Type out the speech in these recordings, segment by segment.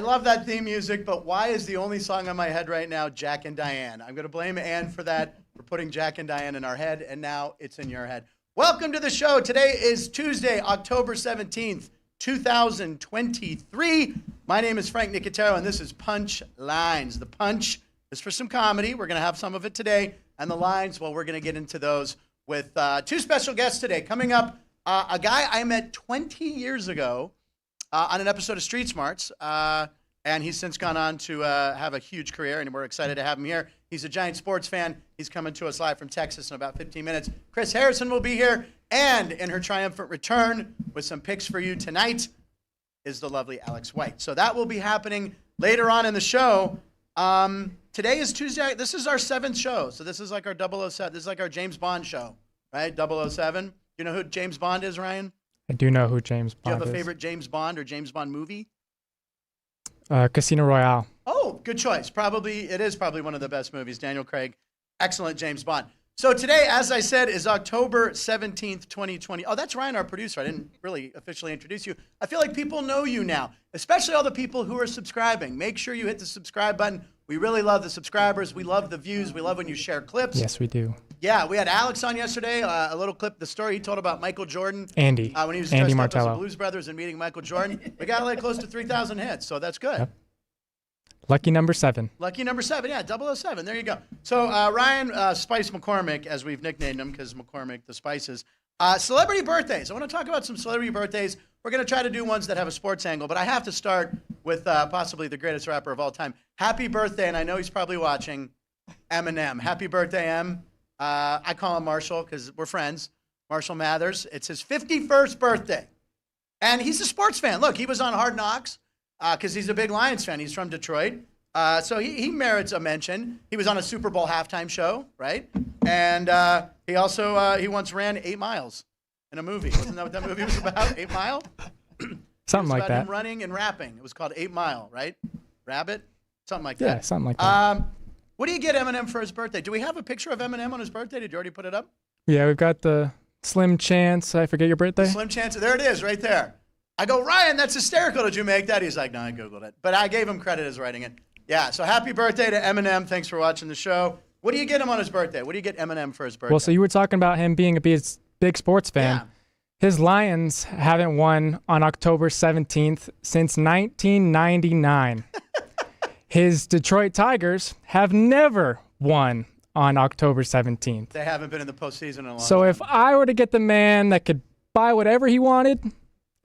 love that theme music, but why is the only song on my head right now Jack and Diane? I'm going to blame Ann for that, for putting Jack and Diane in our head, and now it's in your head. Welcome to the show. Today is Tuesday, October 17th, 2023. My name is Frank Nicotero, and this is Punch Lines. The punch is for some comedy. We're going to have some of it today. And the lines, well, we're going to get into those with two special guests today. Coming up, a guy I met 20 years ago on an episode of Street Smarts. And he's since gone on to have a huge career, and we're excited to have him here. He's a giant sports fan. He's coming to us live from Texas in about 15 minutes. Chris Harrison will be here. And in her triumphant return with some picks for you tonight is the lovely Alex White. So that will be happening later on in the show. Today is Tuesday. This is our 7th show. So this is like our 007. This is like our James Bond show, right? 007. You know who James Bond is, Ryan? I do know who James Bond is. Do you have a favorite James Bond or James Bond movie? Casino Royale. Oh, good choice. It is probably one of the best movies. Daniel Craig, excellent James Bond. So today, as I said, is October 17th, 2020. Oh, that's Ryan, our producer. I didn't really officially introduce you. I feel like people know you now, especially all the people who are subscribing. Make sure you hit the subscribe button. We really love the subscribers. We love the views. We love when you share clips. Yes, we do. Yeah, we had Alex on yesterday, a little clip, the story he told about Michael Jordan. Andy. When he was dressed up as the Blues Brothers and meeting Michael Jordan. We got like close to 3,000 hits, so that's good. Yep. Lucky number 7. Lucky number 7, yeah, 007. There you go. So Ryan Spice McCormick, as we've nicknamed him, because McCormick, the Spices. Celebrity birthdays. I want to talk about some celebrity birthdays. We're going to try to do ones that have a sports angle, but I have to start with possibly the greatest rapper of all time. Happy birthday, and I know he's probably watching, Eminem. Happy birthday, M. I call him Marshall because we're friends. Marshall Mathers. It's his 51st birthday. And he's a sports fan. Look, he was on Hard Knocks because he's a big Lions fan. He's from Detroit. So he merits a mention. He was on a Super Bowl halftime show, right? And he also, he once ran 8 miles in a movie. Wasn't that what that movie was about? 8 Mile? Something like that. Him running and rapping. It was called 8 Mile, right? Rabbit? Something like that. Yeah, something like that. What do you get Eminem for his birthday? Do we have a picture of Eminem on his birthday? Did you already put it up? Yeah, we've got the Slim Chance. I forget your birthday. Slim Chance. There it is, right there. I go, Ryan, that's hysterical. Did you make that? He's like, no, I Googled it. But I gave him credit as writing it. Yeah, so happy birthday to Eminem. Thanks for watching the show. What do you get him on his birthday? What do you get Eminem for his birthday? Well, so you were talking about him being a big sports fan. Yeah. His Lions haven't won on October 17th since 1999. His Detroit Tigers have never won on October 17th. They haven't been in the postseason in a long time. So if I were to get the man that could buy whatever he wanted,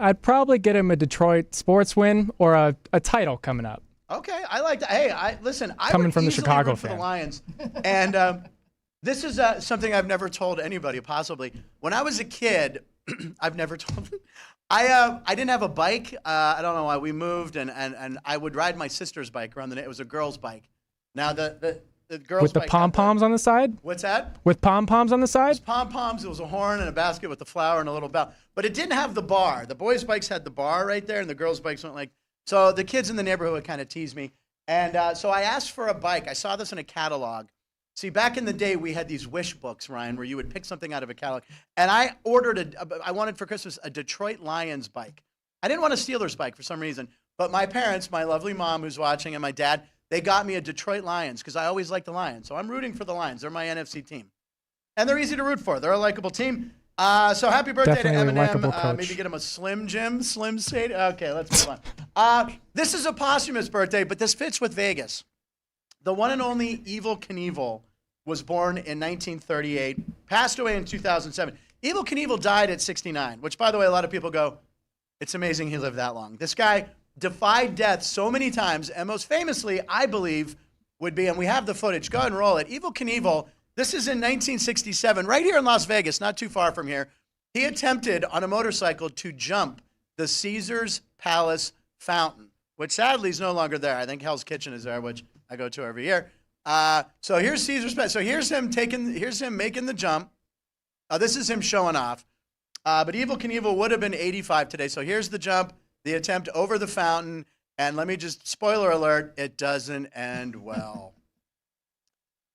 I'd probably get him a Detroit sports win or a title coming up. Okay, I like that. Hey, listen, I Coming would from the easily Chicago root for the fan. Lions. And this is something I've never told anybody, possibly. When I was a kid, I've never told I didn't have a bike. I don't know why. We moved, and I would ride my sister's bike around the. It was a girl's bike. Now the girl's With the bike pom-poms on the side? What's that? With pom-poms on the It was side? pom-poms. It was a horn and a basket with the flower and a little bell. But it didn't have the bar. The boys' bikes had the bar right there, and the girls' bikes went like. So the kids in the neighborhood would kind of tease me. And so I asked for a bike. I saw this in a catalog. See, back in the day, we had these wish books, Ryan, where you would pick something out of a catalog. And I ordered I wanted for Christmas a Detroit Lions bike. I didn't want a Steelers bike for some reason. But my parents, my lovely mom who's watching, and my dad, they got me a Detroit Lions because I always liked the Lions. So I'm rooting for the Lions. They're my NFC team. And they're easy to root for. They're a likable team. So happy birthday Definitely to a likable Eminem. coach. Maybe get him a Slim Jim, Slim Shady. Okay, let's move on. This is a posthumous birthday, but this fits with Vegas. The one and only Evel Knievel was born in 1938, passed away in 2007. Evel Knievel died at 69, which, by the way, a lot of people go, it's amazing he lived that long. This guy defied death so many times, and most famously, I believe, would be, and we have the footage. Go ahead and roll it. Evel Knievel, this is in 1967, right here in Las Vegas, not too far from here. He attempted on a motorcycle to jump the Caesars Palace fountain, which sadly is no longer there. I think Hell's Kitchen is there, which I go to every year. So here's Caesar's Palace. So here's him making the jump. This is him showing off. But Evel Knievel would have been 85 today. So here's the jump, the attempt over the fountain. And let me just, spoiler alert, it doesn't end well.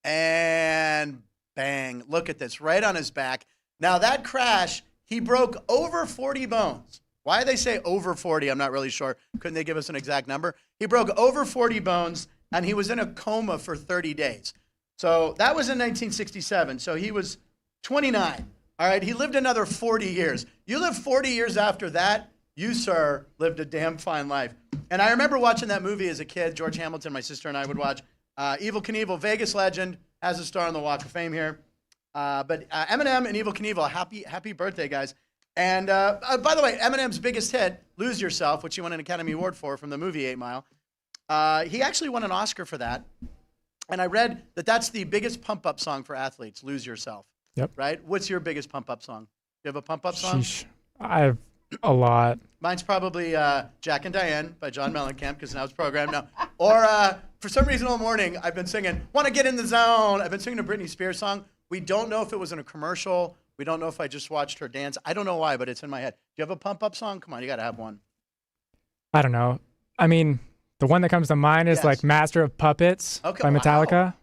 And bang, look at this, right on his back. Now that crash, he broke over 40 bones. Why they say over 40, I'm not really sure. Couldn't they give us an exact number? He broke over 40 bones, and he was in a coma for 30 days. So that was in 1967. So he was 29. All right. He lived another 40 years. You live 40 years after that, you, sir, lived a damn fine life. And I remember watching that movie as a kid. George Hamilton, my sister, and I would watch. Evel Knievel, Vegas legend, has a star on the Walk of Fame here. But Eminem and Evel Knievel, happy birthday, guys. And by the way, Eminem's biggest hit, Lose Yourself, which he won an Academy Award for from the movie 8 Mile. He actually won an Oscar for that. And I read that that's the biggest pump-up song for athletes, Lose Yourself. Yep. Right? What's your biggest pump-up song? You have a pump-up song? Sheesh. I have a lot. Mine's probably Jack and Diane by John Mellencamp, because now it's programmed now. Or for some reason all morning, I've been singing, Want to Get in the Zone. I've been singing a Britney Spears song. We don't know if it was in a commercial. We don't know if I just watched her dance. I don't know why, but it's in my head. Do you have a pump-up song? Come on, you got to have one. I don't know. I mean, the one that comes to mind is like Master of Puppets by Metallica. Wow.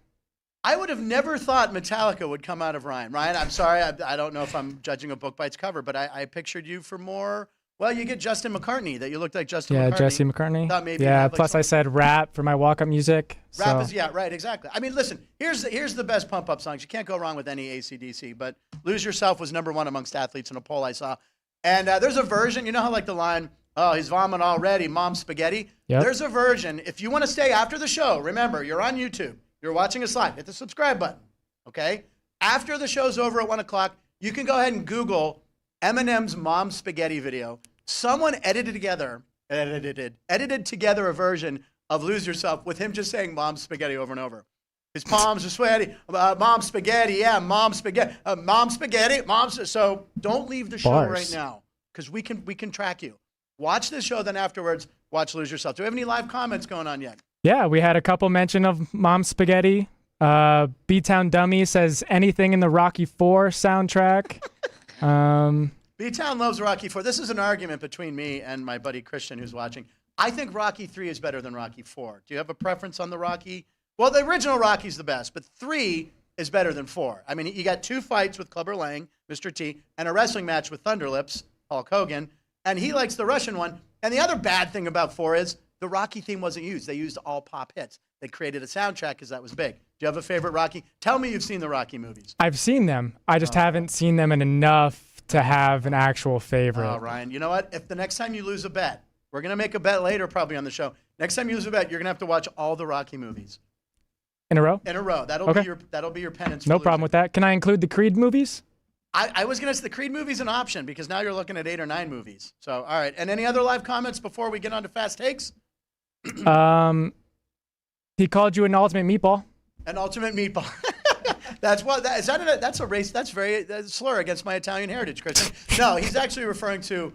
I would have never thought Metallica would come out of Ryan. Ryan, I'm sorry. I don't know if I'm judging a book by its cover, but I pictured you for more. Well, you get Justin McCartney, that you looked like Justin McCartney. Yeah, Jesse McCartney. Thought maybe plus I said rap for my walk-up music. Rap is, right, exactly. I mean, listen, here's the best pump-up songs. You can't go wrong with any AC/DC, but Lose Yourself was #1 amongst athletes in a poll I saw. And there's a version, you know how like the line, oh, he's vomiting already, mom spaghetti? Yep. There's a version, if you want to stay after the show, remember, you're on YouTube, you're watching us live, hit the subscribe button, okay? After the show's over at 1 o'clock, you can go ahead and Google Eminem's mom spaghetti video. Someone edited together a version of Lose Yourself with him just saying mom spaghetti over and over. His palms are sweaty. Mom spaghetti, yeah, mom spaghetti, mom spaghetti, mom. So don't leave the show right now, because we can track you. Watch this show, then afterwards, watch Lose Yourself. Do we have any live comments going on yet? Yeah, we had a couple mention of mom spaghetti. B-Town Dummy says anything in the Rocky IV soundtrack. B-Town loves Rocky IV. This is an argument between me and my buddy Christian, who's watching. I think Rocky III is better than Rocky IV. Do you have a preference on the Rocky? Well, the original Rocky's the best, but 3 is better than 4. I mean, you got 2 fights with Clubber Lang, Mr. T, and a wrestling match with Thunderlips, Hulk Hogan, and he likes the Russian one. And the other bad thing about 4 is the Rocky theme wasn't used. They used all pop hits. They created a soundtrack because that was big. Do you have a favorite Rocky? Tell me you've seen the Rocky movies. I've seen them. I just haven't seen them in enough to have an actual favorite. Oh, Ryan, you know what? If the next time you lose a bet, we're going to make a bet later probably on the show. Next time you lose a bet, you're going to have to watch all the Rocky movies. In a row? In a row. That'll be your penance. No problem with that. Can I include the Creed movies? I was going to say the Creed movie's an option, because now you're looking at 8 or 9 movies. So, all right. And any other live comments before we get on to Fast Takes? He called you an ultimate meatball. An ultimate meatball. That's a race. That's a slur against my Italian heritage, Christian. No, he's actually referring to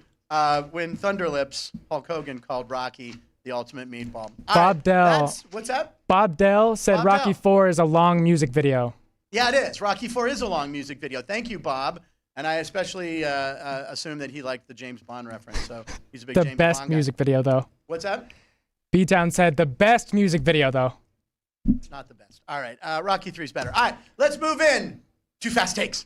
when Thunderlips, Hulk Hogan, called Rocky the ultimate meatball. Bob Dell. What's that? Bob Dell said Rocky IV is a long music video. Yeah, it is. Rocky IV is a long music video. Thank you, Bob. And I especially assume that he liked the James Bond reference, so he's a big James Bond guy. The best music video, though. What's that? B-Town said the best music video, though. It's not the best. All right. Rocky III's better. All right. Let's move in to Fast Takes.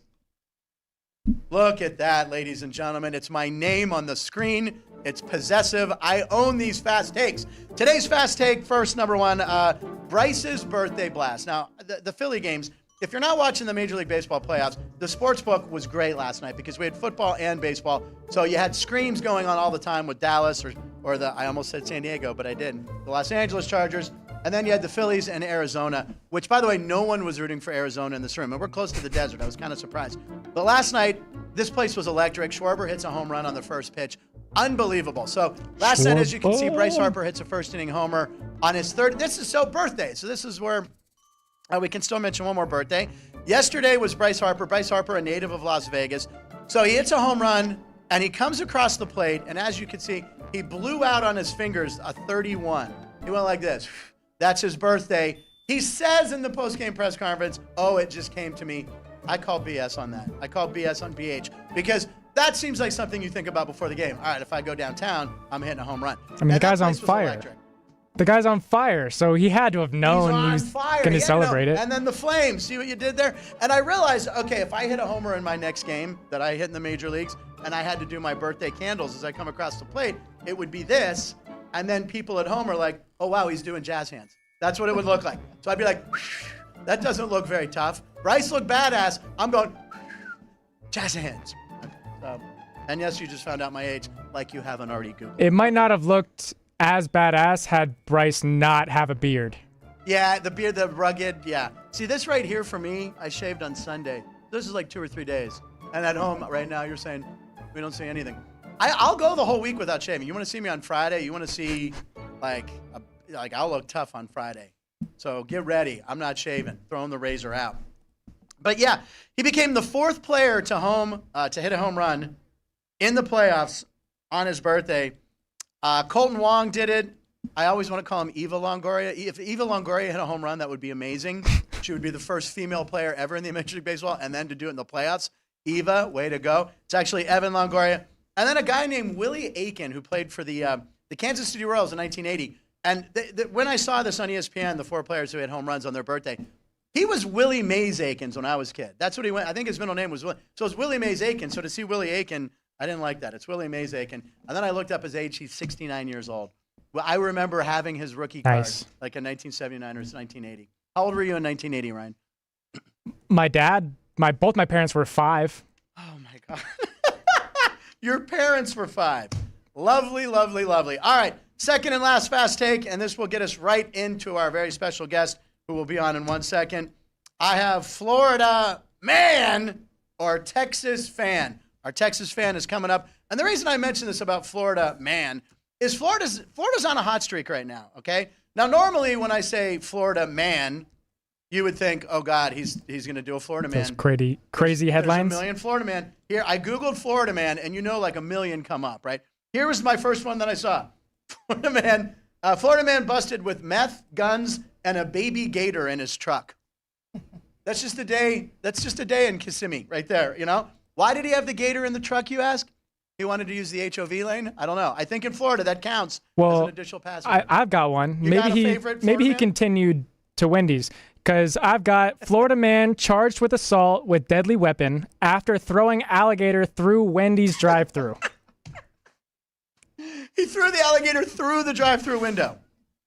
Look at that, ladies and gentlemen. It's my name on the screen. It's possessive. I own these Fast Takes. Today's Fast Take, first, #1, Bryce's birthday blast. Now, the Philly games, if you're not watching the Major League Baseball playoffs, the sports book was great last night because we had football and baseball. So you had screams going on all the time with Dallas or I almost said San Diego, but I didn't. The Los Angeles Chargers. And then you had the Phillies and Arizona, which, by the way, no one was rooting for Arizona in this room. And we're close to the desert. I was kind of surprised. But last night, this place was electric. Schwarber hits a home run on the first pitch. Unbelievable. So last night, as you can see, Bryce Harper hits a first-inning homer on his third. This is birthday. So this is where we can still mention one more birthday. Yesterday was Bryce Harper. Bryce Harper, a native of Las Vegas. So he hits a home run, and he comes across the plate. And as you can see, he blew out on his fingers a 31. He went like this. That's his birthday. He says in the post-game press conference, oh, it just came to me. I call BS on that. I call BS on BH because that seems like something you think about before the game. All right, if I go downtown, I'm hitting a home run. I mean, the guy's on fire. The guy's on fire, so he had to have known he's going to celebrate it. And then the Flames, see what you did there? And I realized, okay, if I hit a homer in my next game that I hit in the major leagues and I had to do my birthday candles as I come across the plate, it would be this. and then people at home are like, oh, wow, he's doing jazz hands. That's what it would look like. So I'd be like, that doesn't look very tough. Bryce looked badass. I'm going, jazz hands. So, and yes, you just found out my age, like you haven't already Googled. It might not have looked as badass had Bryce not have a beard. Yeah, the beard, the rugged, yeah. See, this right here for me, I shaved on Sunday. This is like 2 or 3 days. And at home right now, you're saying, we don't see anything. I'll go the whole week without shaving. You want to see me on Friday? You want to see, like I'll look tough on Friday. So get ready. I'm not shaving. Throwing the razor out. But yeah, he became the 4th player to hit a home run in the playoffs on his birthday. Colton Wong did it. I always want to call him Eva Longoria. If Eva Longoria hit a home run, that would be amazing. She would be the first female player ever in the Major League Baseball, and then to do it in the playoffs. Eva, way to go. It's actually Evan Longoria. And then a guy named Willie Aiken, who played for the Kansas City Royals in 1980. And when I saw this on ESPN, the 4 players who hit home runs on their birthday, he was Willie Mays Aikens when I was a kid. That's what he went. I think his middle name was Willie. So it's Willie Mays Aiken. So to see Willie Aiken, I didn't like that. It's Willie Mays Aiken. And then I looked up his age. He's 69 years old. Well, I remember having his rookie card, like in 1979 or 1980. How old were you in 1980, Ryan? My dad, both my parents were 5. Oh, my God. Your parents were 5. Lovely, lovely, lovely. All right, second and last fast take, and this will get us right into our very special guest who will be on in 1 second. I have Florida man or Texas fan. Our Texas fan is coming up. And the reason I mention this about Florida man is Florida's on a hot streak right now, okay? Now, normally when I say Florida man, you would think, oh, God, he's going to do a Florida man. Those crazy headlines. There's a million Florida man. Here, I Googled Florida man, and you know like a million come up, right? Here was my first one that I saw. Florida man busted with meth, guns, and a baby gator in his truck. That's just a day in Kissimmee right there, you know? Why did he have the gator in the truck, you ask? He wanted to use the HOV lane? I don't know. I think in Florida that counts as an additional passenger. I've got one. Maybe he continued to Wendy's because I've got Florida man charged with assault with deadly weapon after throwing alligator through Wendy's drive-thru. He threw the alligator through the drive-thru window.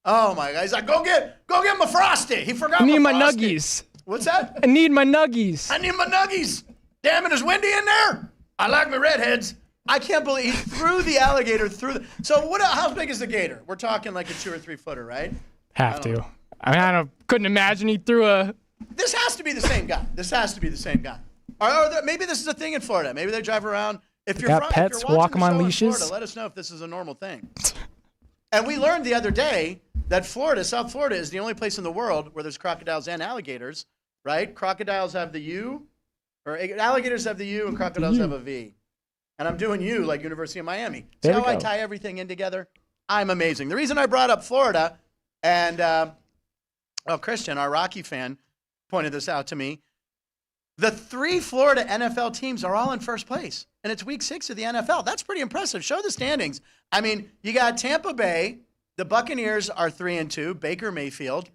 Oh my God! He's like, go get my Frosty. He forgot. I need my Frosty. nuggies. What's that? I need my nuggies. I need my nuggies. Damn it, is Wendy in there? I like my redheads. I can't believe he threw the alligator through the. So what? How big is the gator? We're talking like a 2 or 3 footer, right? Have to. I mean, couldn't imagine he threw a. This has to be the same guy. Or maybe this is a thing in Florida. Maybe they drive around. If you're pets, if you're walk them on the show in leashes. Florida, let us know if this is a normal thing. And we learned the other day that South Florida, is the only place in the world where there's crocodiles and alligators, right? Crocodiles have the U, or alligators have the U, and crocodiles have a V. And I'm doing U like University of Miami. See how I tie everything in together? I'm amazing. The reason I brought up Florida, and Christian, our Rocky fan, pointed this out to me. The 3 Florida NFL teams are all in first place, and it's week 6 of the NFL. That's pretty impressive. Show the standings. I mean, you got Tampa Bay. The Buccaneers are 3-2. Baker Mayfield,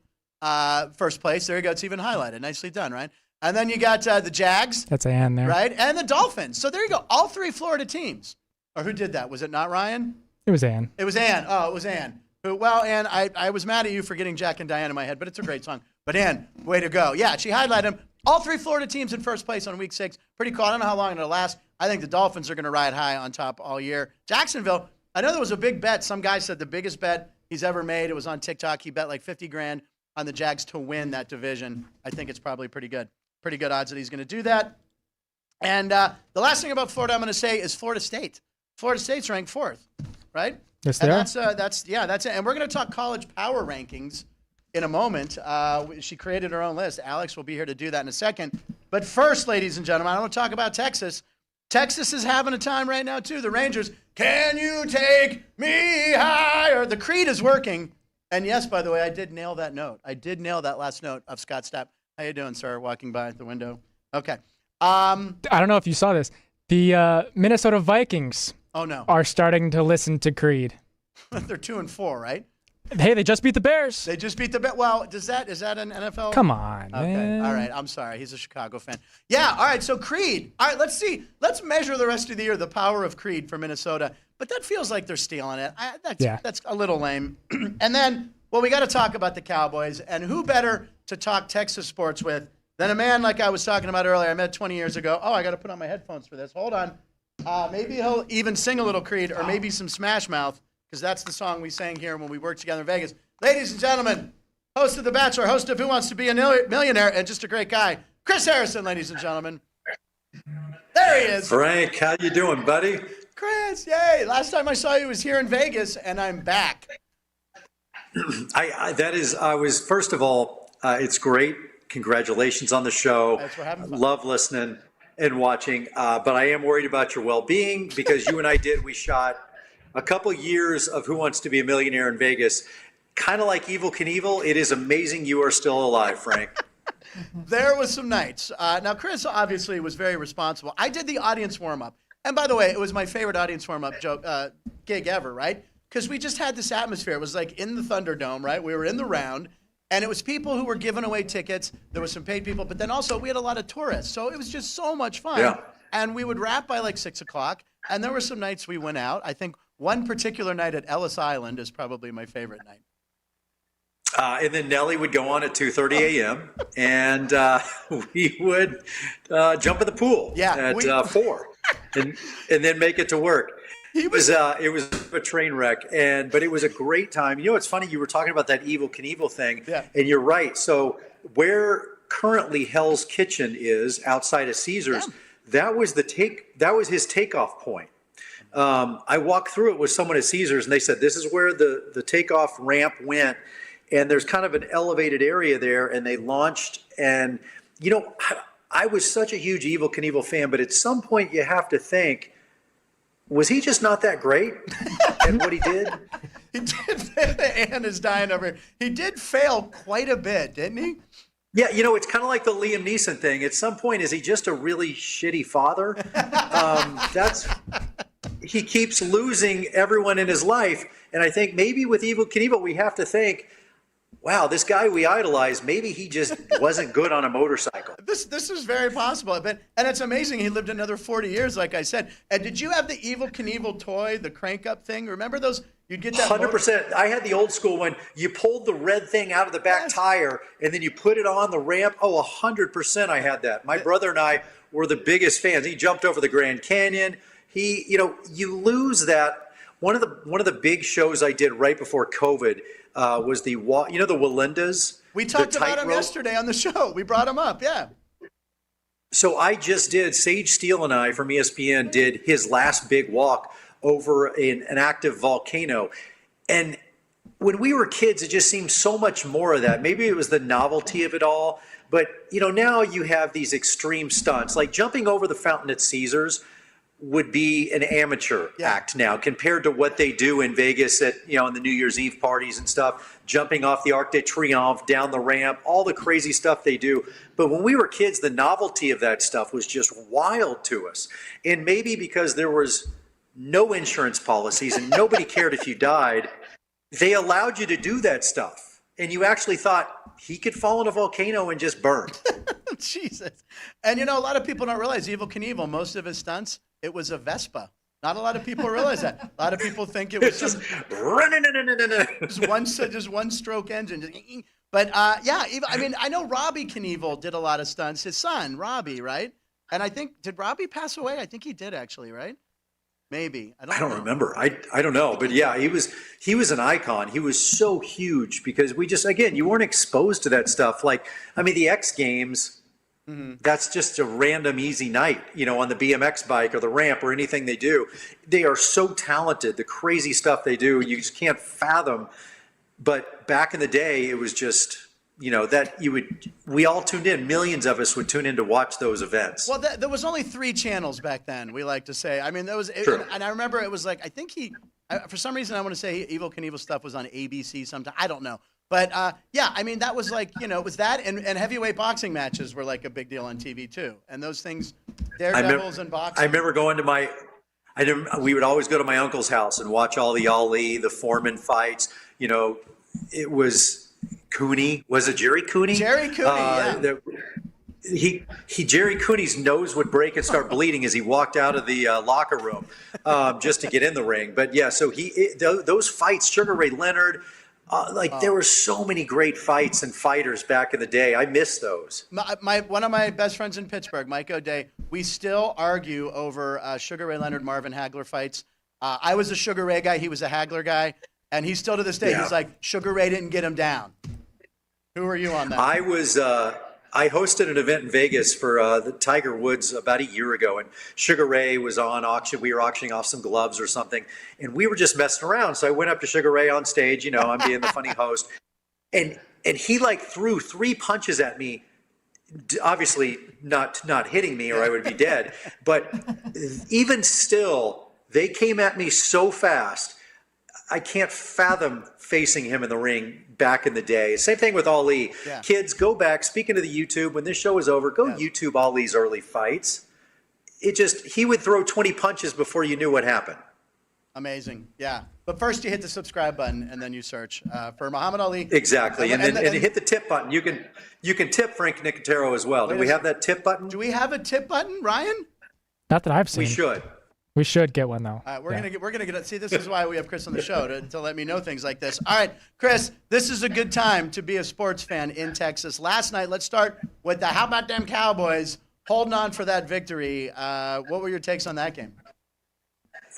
first place. There you go. It's even highlighted. Nicely done, right? And then you got the Jags. That's Ann there. Right? And the Dolphins. So there you go. All 3 Florida teams. Or who did that? Was it not Ryan? It was Ann. It was Ann. Oh, it was Ann. Well, Ann, I was mad at you for getting Jack and Diane in my head, but it's a great song. But Ann, way to go. Yeah, she highlighted them. All 3 Florida teams in first place on week 6. Pretty cool. I don't know how long it'll last. I think the Dolphins are going to ride high on top all year. Jacksonville, I know there was a big bet. Some guy said the biggest bet he's ever made. It was on TikTok. He bet like $50,000 on the Jags to win that division. I think it's probably pretty good. Pretty good odds that he's going to do that. And the last thing about Florida I'm going to say is Florida State. Florida State's ranked 4th, right? Yes, they are. That's it. And we're going to talk college power rankings in a moment. She created her own list. Alex will be here to do that in a second. But first, ladies and gentlemen, I want to talk about Texas. Texas is having a time right now, too. The Rangers, can you take me higher? The Creed is working. And yes, by the way, I did nail that note. I did nail that last note of Scott Stapp. How you doing, sir? Walking by the window. Okay. I don't know if you saw this. The Minnesota Vikings oh no are starting to listen to Creed. They're 2-4, right? Hey, they just beat the Bears. They just beat the Bears. Well, is that an NFL? Come on, Okay. man. All right. I'm sorry. He's a Chicago fan. Yeah. All right. So Creed. All right. Let's see. Let's measure the rest of the year the power of Creed for Minnesota. But that feels like they're stealing it. That's a little lame. And then, well, we got to talk about the Cowboys. And who better to talk Texas sports with than a man like I was talking about earlier? I met 20 years ago. Oh, I got to put on my headphones for this. Hold on. Maybe he'll even sing a little Creed or maybe some Smash Mouth, because that's the song we sang here when we worked together in Vegas. Ladies and gentlemen, host of The Bachelor, host of Who Wants to Be a Millionaire, and just a great guy, Chris Harrison, ladies and gentlemen. There he is. Frank, how you doing, buddy? Chris, yay. Last time I saw you was here in Vegas, and I'm back. First of all, it's great. Congratulations on the show. Thanks for having fun. Love listening and watching, but I am worried about your well-being because you and we shot a couple years of Who Wants to Be a Millionaire in Vegas. Kind of like Evel Knievel, it is amazing you are still alive, Frank. There was some nights. Now, Chris obviously was very responsible. I did the audience warm-up. And by the way, it was my favorite audience warm-up gig ever, right? Because we just had this atmosphere. It was like in the Thunderdome, right? We were in the round, and it was people who were giving away tickets. There was some paid people, but then also we had a lot of tourists. So it was just so much fun. Yeah. And we would wrap by like 6 o'clock. And there were some nights we went out. I think one particular night at Ellis Island is probably my favorite night. And then Nellie would go on at 2:30 a.m. and we would jump in the pool at 4 and then make it to work. It was a train wreck, but it was a great time. You know, it's funny, you were talking about that Evel Knievel thing, and you're right. So where currently Hell's Kitchen is outside of Caesars, that was his takeoff point. I walked through it with someone at Caesars, and they said this is where the takeoff ramp went. And there's kind of an elevated area there, and they launched. And, you know, I was such a huge Evel Knievel fan, but at some point you have to think, was he just not that great at what he did? He did. Ann is dying over here. He did fail quite a bit, didn't he? Yeah, you know, it's kind of like the Liam Neeson thing. At some point, is he just a really shitty father? He keeps losing everyone in his life. And I think maybe with Evel Knievel, we have to think, wow, this guy we idolize, maybe he just wasn't good on a motorcycle. This is very possible. And it's amazing he lived another 40 years, like I said. And did you have the Evel Knievel toy, the crank-up thing? Remember those? You'd get that 100%. I had the old school one. You pulled the red thing out of the back tire, and then you put it on the ramp. Oh, 100% I had that. My brother and I were the biggest fans. He jumped over the Grand Canyon. You lose that. One of the big shows I did right before COVID was the Walindas. We talked about him yesterday on the show. We brought him up, yeah. So I just did, Sage Steele and I from ESPN did his last big walk over an active volcano. And when we were kids, it just seemed so much more of that. Maybe it was the novelty of it all. But, you know, now you have these extreme stunts, like jumping over the fountain at Caesars would be an amateur act now compared to what they do in Vegas at, you know, in the New Year's Eve parties and stuff, jumping off the Arc de Triomphe, down the ramp, all the crazy stuff they do. But when we were kids, the novelty of that stuff was just wild to us. And maybe because there was no insurance policies and nobody cared if you died, they allowed you to do that stuff. And you actually thought he could fall in a volcano and just burn. Jesus. And, you know, a lot of people don't realize Evel Knievel, most of his stunts, it was a Vespa. Not a lot of people realize that. A lot of people think it was just one stroke engine. But I mean, I know Robbie Knievel did a lot of stunts. His son, Robbie, right? And I think, did Robbie pass away? I think he did actually, right? Maybe. I don't remember. I don't know. But yeah, he was an icon. He was so huge because you weren't exposed to that stuff. Like, I mean, the X Games, that's just a random easy night, you know, on the BMX bike or the ramp or anything they do. They are so talented. The crazy stuff they do, you just can't fathom. But back in the day, it was just, you know, we all tuned in. Millions of us would tune in to watch those events. Well, there was only 3 channels back then, we like to say. I mean, and I remember it was like, I think for some reason, I want to say Evel Knievel stuff was on ABC sometime. I don't know. But, I mean, that was like, you know, it was that and heavyweight boxing matches were like a big deal on TV, too. And those things, Daredevils and boxing. I remember going to we would always go to my uncle's house and watch all the Ali, the Foreman fights, you know, it was Cooney. Was it Jerry Cooney? Jerry Cooney, yeah. Jerry Cooney's nose would break and start bleeding as he walked out of the locker room just to get in the ring. But yeah, so those fights, Sugar Ray Leonard, there were so many great fights and fighters back in the day. I miss those. One of my best friends in Pittsburgh, Mike O'Day, we still argue over Sugar Ray Leonard, Marvin Hagler fights. I was a Sugar Ray guy. He was a Hagler guy. And he's still to this day, he's like, Sugar Ray didn't get him down. Who are you on that? I hosted an event in Vegas for the Tiger Woods about a year ago, and Sugar Ray was on auction. We were auctioning off some gloves or something, and we were just messing around. So I went up to Sugar Ray on stage, I'm being the funny host, and he threw 3 punches at me, obviously not hitting me or I would be dead. But even still, they came at me so fast. I can't fathom facing him in the ring back in the day. Same thing with Ali. Yeah. Kids, go back. Speaking of the YouTube, when this show is over, go YouTube Ali's early fights. He would throw 20 punches before you knew what happened. Amazing. Yeah. But first you hit the subscribe button and then you search for Muhammad Ali. Exactly. And then hit the tip button. You can tip Frank Nicotero as well. Do we have that tip button? Do we have a tip button, Ryan? Not that I've seen. We should. We should get one though. We're gonna get. See, this is why we have Chris on the show to let me know things like this. All right, Chris, this is a good time to be a sports fan in Texas. Last night, let's start with the how about them Cowboys holding on for that victory. What were your takes on that game?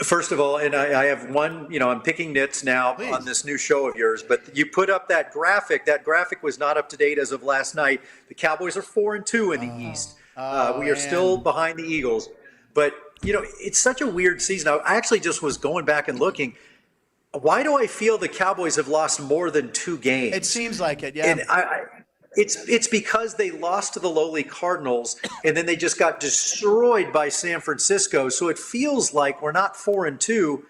First of all, and I have one. I'm picking nits now on this new show of yours. But you put up that graphic. That graphic was not up to date as of last night. The Cowboys are 4-2 in the East. We are still behind the Eagles, but. It's such a weird season. I actually just was going back and looking. Why do I feel the Cowboys have lost more than 2 games? It seems like it, yeah. And it's because they lost to the lowly Cardinals, and then they just got destroyed by San Francisco. So it feels like we're not 4-2,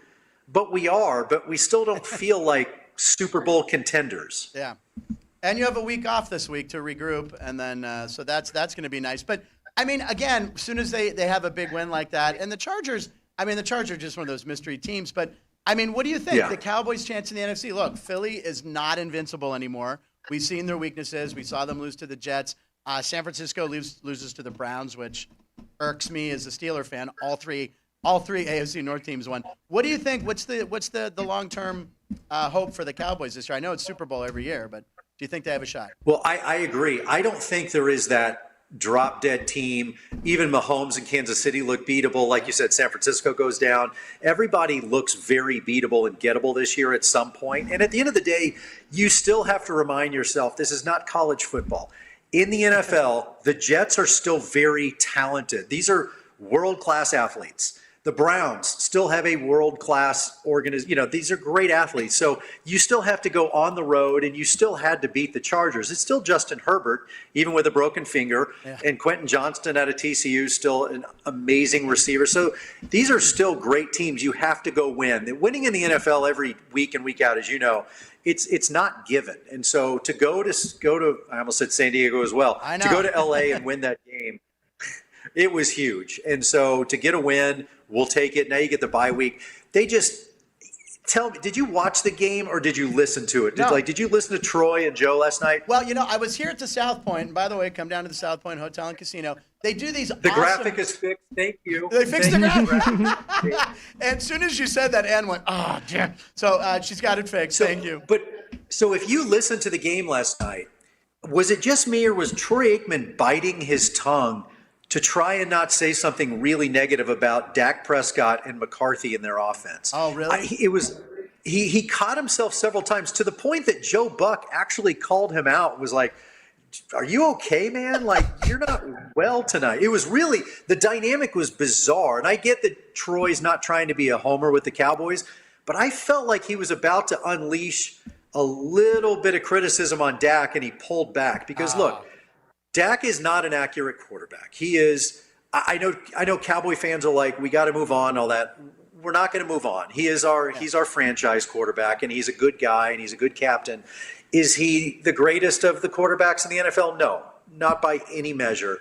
but we are. But we still don't feel like Super Bowl contenders. Yeah. And you have a week off this week to regroup, and then so that's going to be nice. But I mean, again, as soon as they have a big win like that, and the Chargers are just one of those mystery teams. But, I mean, what do you think? Yeah. The Cowboys' chance in the NFC? Look, Philly is not invincible anymore. We've seen their weaknesses. We saw them lose to the Jets. San Francisco loses to the Browns, which irks me as a Steeler fan. All three AFC North teams won. What do you think? What's the long-term hope for the Cowboys this year? I know it's Super Bowl every year, but do you think they have a shot? Well, I agree. I don't think there is that drop-dead team. Even Mahomes in Kansas City look beatable. Like you said, San Francisco goes down. Everybody looks very beatable and gettable this year at some point. And at the end of the day, you still have to remind yourself this is not college football. In the NFL, the Jets are still very talented. These are world-class athletes. The Browns still have a world-class organization. These are great athletes. So you still have to go on the road, and you still had to beat the Chargers. It's still Justin Herbert, even with a broken finger, and Quentin Johnston out of TCU, still an amazing receiver. So these are still great teams. You have to go win. Winning in the NFL every week and week out, as you know, it's not given. And so to go to I almost said San Diego as well. I know. To go to LA and win that game, it was huge. And so to get a win, we'll take it. Now you get the bye week. They just tell me, did you watch the game or did you listen to it? Did you listen to Troy and Joe last night? Well, I was here at the South Point. And by the way, come down to the South Point Hotel and Casino. They do these The graphic is fixed. Thank you. They fixed the graphic. And as soon as you said that, Ann went, oh, yeah. So she's got it fixed. Thank you. So if you listened to the game last night, was it just me or was Troy Aikman biting his tongue to try and not say something really negative about Dak Prescott and McCarthy in their offense? Oh, really? He caught himself several times to the point that Joe Buck actually called him out, was like, are you okay, man? Like, you're not well tonight. It was really, the dynamic was bizarre. And I get that Troy's not trying to be a homer with the Cowboys, but I felt like he was about to unleash a little bit of criticism on Dak, and he pulled back. Because, look, Dak is not an accurate quarterback. He is. I know Cowboy fans are like, we got to move on, all that. We're not going to move on. He's our franchise quarterback, and he's a good guy, and he's a good captain. Is he the greatest of the quarterbacks in the NFL? No, not by any measure.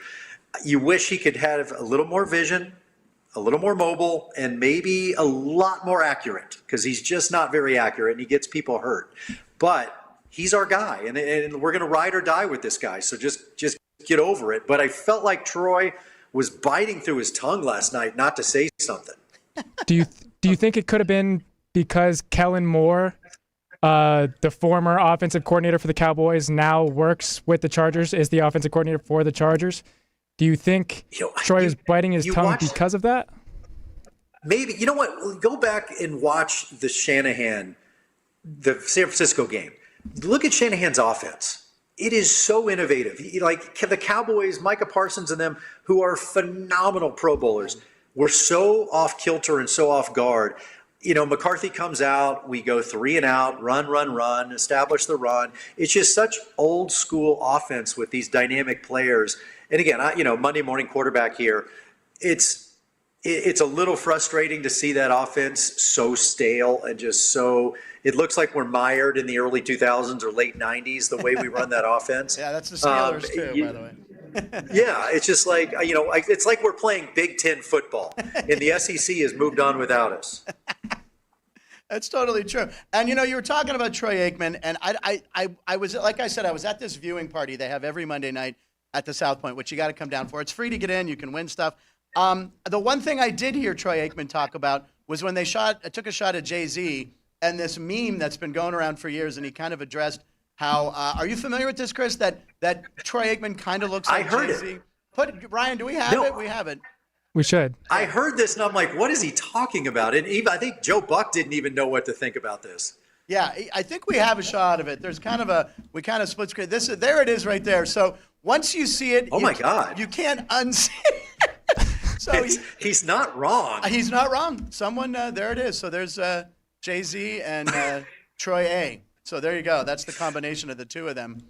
You wish he could have a little more vision, a little more mobile, and maybe a lot more accurate, because he's just not very accurate, and he gets people hurt. But he's our guy, and we're going to ride or die with this guy. So just get over it. But I felt like Troy was biting through his tongue last night not to say something. Do you think it could have been because Kellen Moore, the former offensive coordinator for the Cowboys, now works with the Chargers, is the offensive coordinator for the Chargers? Do you think Troy is biting his tongue because of that? Maybe. You know what? Go back and watch the San Francisco game. Look at Shanahan's offense. It is so innovative. Like the Cowboys, Micah Parsons and them, who are phenomenal Pro Bowlers, were so off kilter and so off guard. McCarthy comes out, we go 3 and out, run, establish the run. It's just such old school offense with these dynamic players. And again, Monday morning quarterback here, it's a little frustrating to see that offense so stale and just so. It looks like we're mired in the early 2000s or late 90s the way we run that offense. Yeah, that's the Steelers too, by the way. Yeah, it's just like it's like we're playing Big Ten football, and the SEC has moved on without us. That's totally true. And you were talking about Troy Aikman, and I was, like I said, I was at this viewing party they have every Monday night at the South Point, which you got to come down for. It's free to get in. You can win stuff. The one thing I did hear Troy Aikman talk about was when they took a shot at Jay-Z and this meme that's been going around for years, and he kind of addressed how. Are you familiar with this, Chris? That Troy Aikman kind of looks like Jay-Z. Ryan, do we have it? We have it. We should. I heard this, and I'm like, what is he talking about? And even, I think Joe Buck didn't even know what to think about this. Yeah, I think we have a shot of it. There's we kind of split screen. There it is right there. So once you see it, my God, you can't unsee it. So he's not wrong. He's not wrong. Someone, there it is. So there's Jay-Z and Troy A. So there you go. That's the combination of the two of them.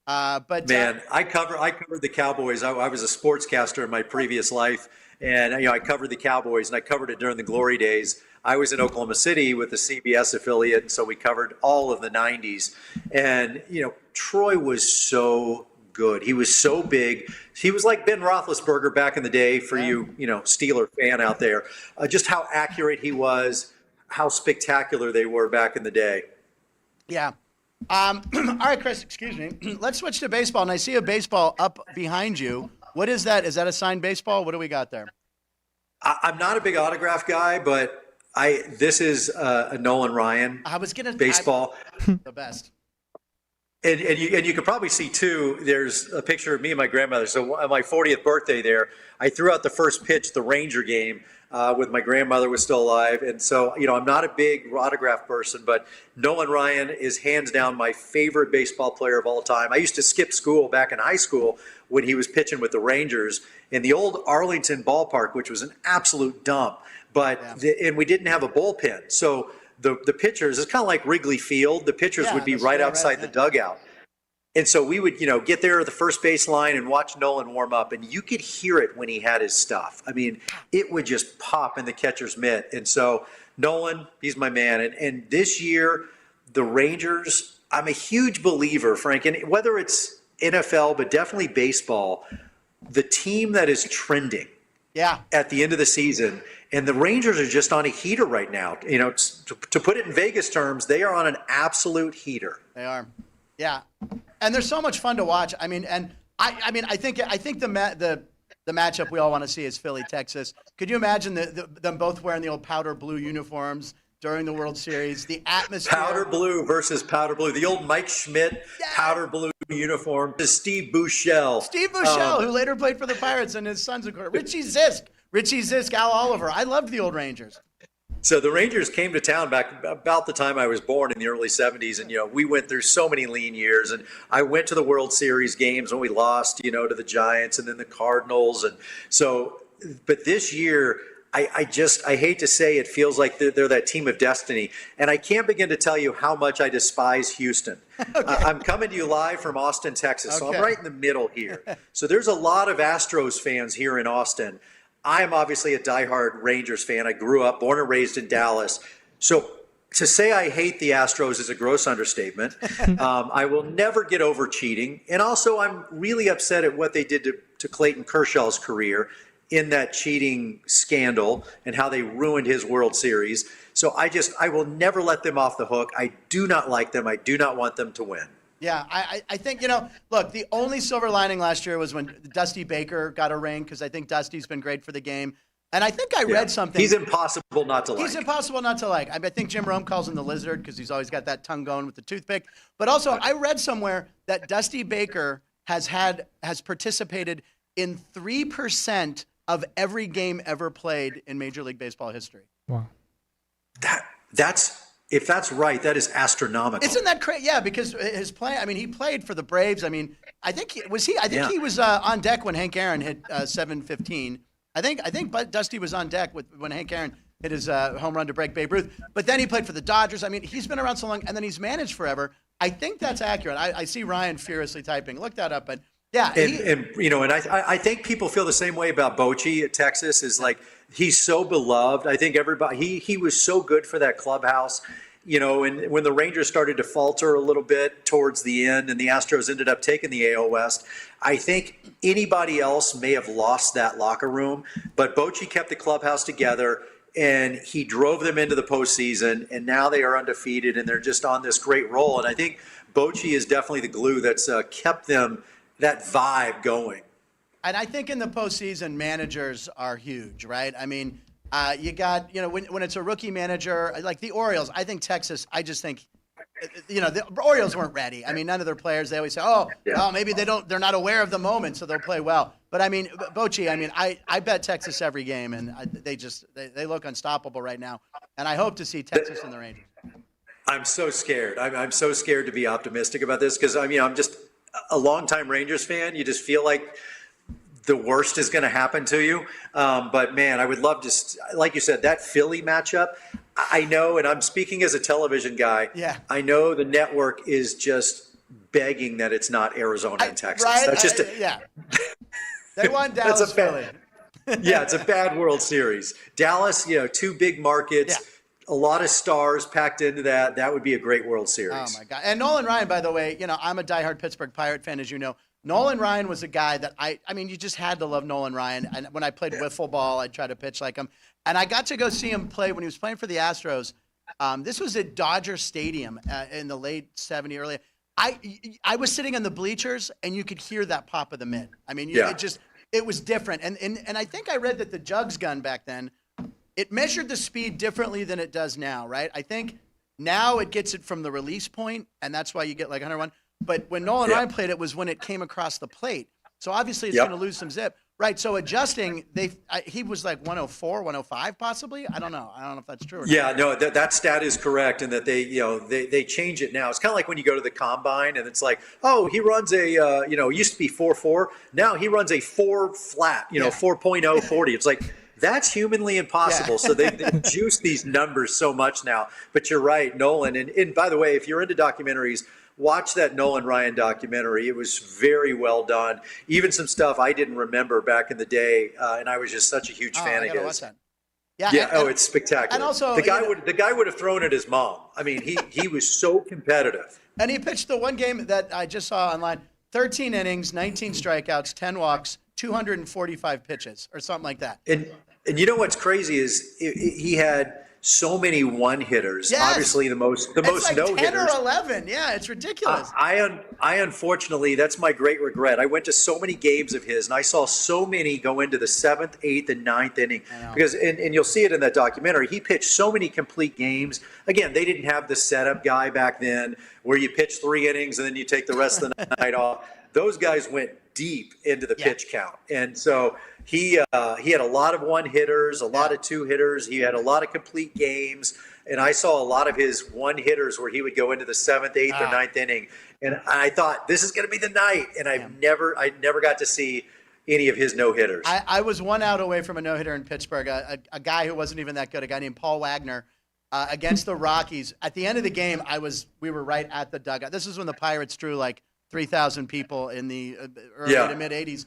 But man, I covered the Cowboys. I was a sportscaster in my previous life, and I covered the Cowboys, and I covered it during the glory days. I was in Oklahoma City with the CBS affiliate, so we covered all of the 90s. And Troy was so good. He was so big. He was like Ben Roethlisberger back in the day for you Steeler fan out there. Just how accurate he was, how spectacular they were back in the day. Yeah. All right, Chris, excuse me. Let's switch to baseball. And I see a baseball up behind you. What is that? Is that a signed baseball? What do we got there? I'm not a big autograph guy, but this is a Nolan Ryan baseball. The best. And you could probably see, too, there's a picture of me and my grandmother. So on my 40th birthday there, I threw out the first pitch, the Ranger game, with my grandmother was still alive. And so, I'm not a big autograph person, but Nolan Ryan is hands down my favorite baseball player of all time. I used to skip school back in high school when he was pitching with the Rangers in the old Arlington ballpark, which was an absolute dump. But and we didn't have a bullpen. So the pitchers, it's kind of like Wrigley Field. The pitchers would be right outside the dugout. And so we would, get there at the first base line and watch Nolan warm up, and you could hear it when he had his stuff. I mean, it would just pop in the catcher's mitt. And so Nolan, he's my man. And this year, the Rangers, I'm a huge believer, Frank, and whether it's NFL, but definitely baseball, the team that is trending at the end of the season, and the Rangers are just on a heater right now. To put it in Vegas terms, they are on an absolute heater. They are. Yeah. And they're so much fun to watch. I mean, and I think the matchup we all want to see is Philly, Texas. Could you imagine them both wearing the old powder blue uniforms during the World Series? The atmosphere. Powder blue versus powder blue. The old Mike Schmidt powder blue uniform. Steve Buechele. Who later played for the Pirates, and his sons, of course. Richie Zisk, Al Oliver. I loved the old Rangers. So the Rangers came to town back about the time I was born in the early 70s. And, we went through so many lean years. And I went to the World Series games when we lost, to the Giants and then the Cardinals. And so, but this year, I hate to say it feels like they're that team of destiny. And I can't begin to tell you how much I despise Houston. Okay. I'm coming to you live from Austin, Texas. So I'm right in the middle here. So there's a lot of Astros fans here in Austin. I am obviously a diehard Rangers fan. I grew up, born and raised in Dallas. So to say I hate the Astros is a gross understatement. I will never get over cheating. And also, I'm really upset at what they did to Clayton Kershaw's career in that cheating scandal and how they ruined his World Series. So I will never let them off the hook. I do not like them. I do not want them to win. Yeah, I think, look, the only silver lining last year was when Dusty Baker got a ring, because I think Dusty's been great for the game. And I think I read something. He's impossible not to like. He's impossible not to like. I think Jim Rome calls him the lizard because he's always got that tongue going with the toothpick. But also, I read somewhere that Dusty Baker has participated in 3% of every game ever played in Major League Baseball history. Wow. If that's right, that is astronomical. Isn't that crazy? Yeah, because his play. I mean, he played for the Braves. I mean, I think he was on deck when Hank Aaron hit 715. I think Dusty was on deck when Hank Aaron hit his home run to break Babe Ruth. But then he played for the Dodgers. I mean, he's been around so long, and then he's managed forever. I think that's accurate. I see Ryan furiously typing. Look that up, but yeah. I think people feel the same way about Bochy at Texas. Is like, he's so beloved. I think everybody. He was so good for that clubhouse. And when the Rangers started to falter a little bit towards the end and the Astros ended up taking the AL West, I think anybody else may have lost that locker room, but Bochy kept the clubhouse together and he drove them into the postseason, and now they are undefeated and they're just on this great roll. And I think Bochy is definitely the glue that's kept them, that vibe going. And I think in the postseason, managers are huge, right? I mean, you got, when it's a rookie manager, like the Orioles, I think Texas, I just think, the Orioles weren't ready. I mean, none of their players, they always say, maybe they're not aware of the moment, so they'll play well. But I mean, Bochy, I bet Texas every game, and they look unstoppable right now. And I hope to see Texas and the Rangers. I'm so scared. I'm so scared to be optimistic about this because, I'm just a longtime Rangers fan. You just feel like the worst is going to happen to you. But man, I would love to, like you said, that Philly matchup. I know, and I'm speaking as a television guy. Yeah. I know the network is just begging that it's not Arizona and Texas. Right? That's just They won Dallas, Philly. Yeah, it's a bad World Series. Dallas, two big markets. Yeah. A lot of stars packed into that. That would be a great World Series. Oh my God! And Nolan Ryan, by the way, I'm a diehard Pittsburgh Pirate fan, as you know. Nolan Ryan was a guy that I mean, you just had to love Nolan Ryan. And when I played wiffle ball, I'd try to pitch like him. And I got to go see him play when he was playing for the Astros. This was at Dodger Stadium in the late '70s, early. I was sitting in the bleachers, and you could hear that pop of the mitt. I mean, it was different. And I think I read that the Jugs gun back then, it measured the speed differently than it does now, right? I think now it gets it from the release point, and that's why you get like 101. But when Nolan Ryan played, it was when it came across the plate. So obviously it's going to lose some zip. Right, so adjusting, he was like 104, 105 possibly. I don't know if that's true or not. Yeah, no, that stat is correct, and that they change it now. It's kind of like when you go to the combine, and it's like, oh, he runs a it used to be 4.4, now he runs a 4 flat, 4.0 40. It's like, that's humanly impossible. So they juice these numbers so much now. But you're right, Nolan. And by the way, if you're into documentaries, watch that Nolan Ryan documentary. It was very well done. Even some stuff I didn't remember back in the day, and I was just such a huge fan of his. Watch that. Yeah. It's spectacular. And also, the guy would have thrown at his mom. I mean, he was so competitive. And he pitched the one game that I just saw online: 13 innings, 19 strikeouts, 10 walks, 245 pitches, or something like that. And you know what's crazy is he had so many one hitters. Yes. Obviously, the most like no 10 hitters. or 11. Yeah, it's ridiculous. I unfortunately, that's my great regret. I went to so many games of his, and I saw so many go into the 7th, 8th, and 9th inning. Because, and you'll see it in that documentary, he pitched so many complete games. Again, they didn't have the setup guy back then where you pitch 3 innings and then you take the rest of the night off. Those guys went deep into the pitch count. And so he had a lot of one hitters, a lot of 2 hitters. He had a lot of complete games. And I saw a lot of his one hitters where he would go into the 7th, 8th, or 9th inning. And I thought, this is going to be the night. And I never got to see any of his no hitters. I was 1 out away from a no hitter in Pittsburgh. A guy who wasn't even that good, a guy named Paul Wagner, against the Rockies. At the end of the game, we were right at the dugout. This is when the Pirates drew like 3,000 people in the early to mid 80s.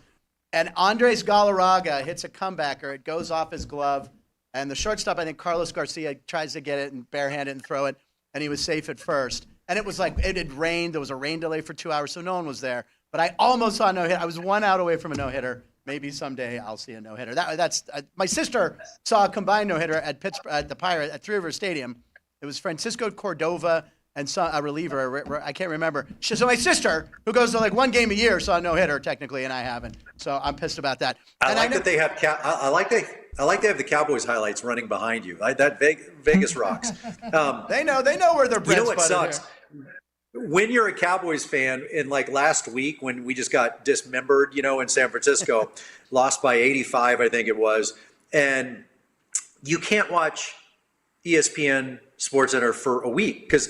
And Andres Galarraga hits a comebacker. It goes off his glove. And the shortstop, I think Carlos Garcia, tries to get it and barehand it and throw it. And he was safe at first. And it was like, it had rained. There was a rain delay for 2 hours, so no one was there. But I almost saw a no-hitter. I was 1 out away from a no-hitter. Maybe someday I'll see a no-hitter. That's my sister saw a combined no-hitter at the Pirate at Three River Stadium. It was Francisco Cordova and a reliever. I can't remember. So my sister, who goes to like one game a year, saw a no-hitter technically, and I haven't. So I'm pissed about that. I like that they have. I like they have the Cowboys highlights running behind you. That Vegas rocks. They know where their bread's You know what buttered sucks? here. When you're a Cowboys fan, in like last week when we just got dismembered, in San Francisco, lost by 85, I think it was, and you can't watch ESPN SportsCenter for a week because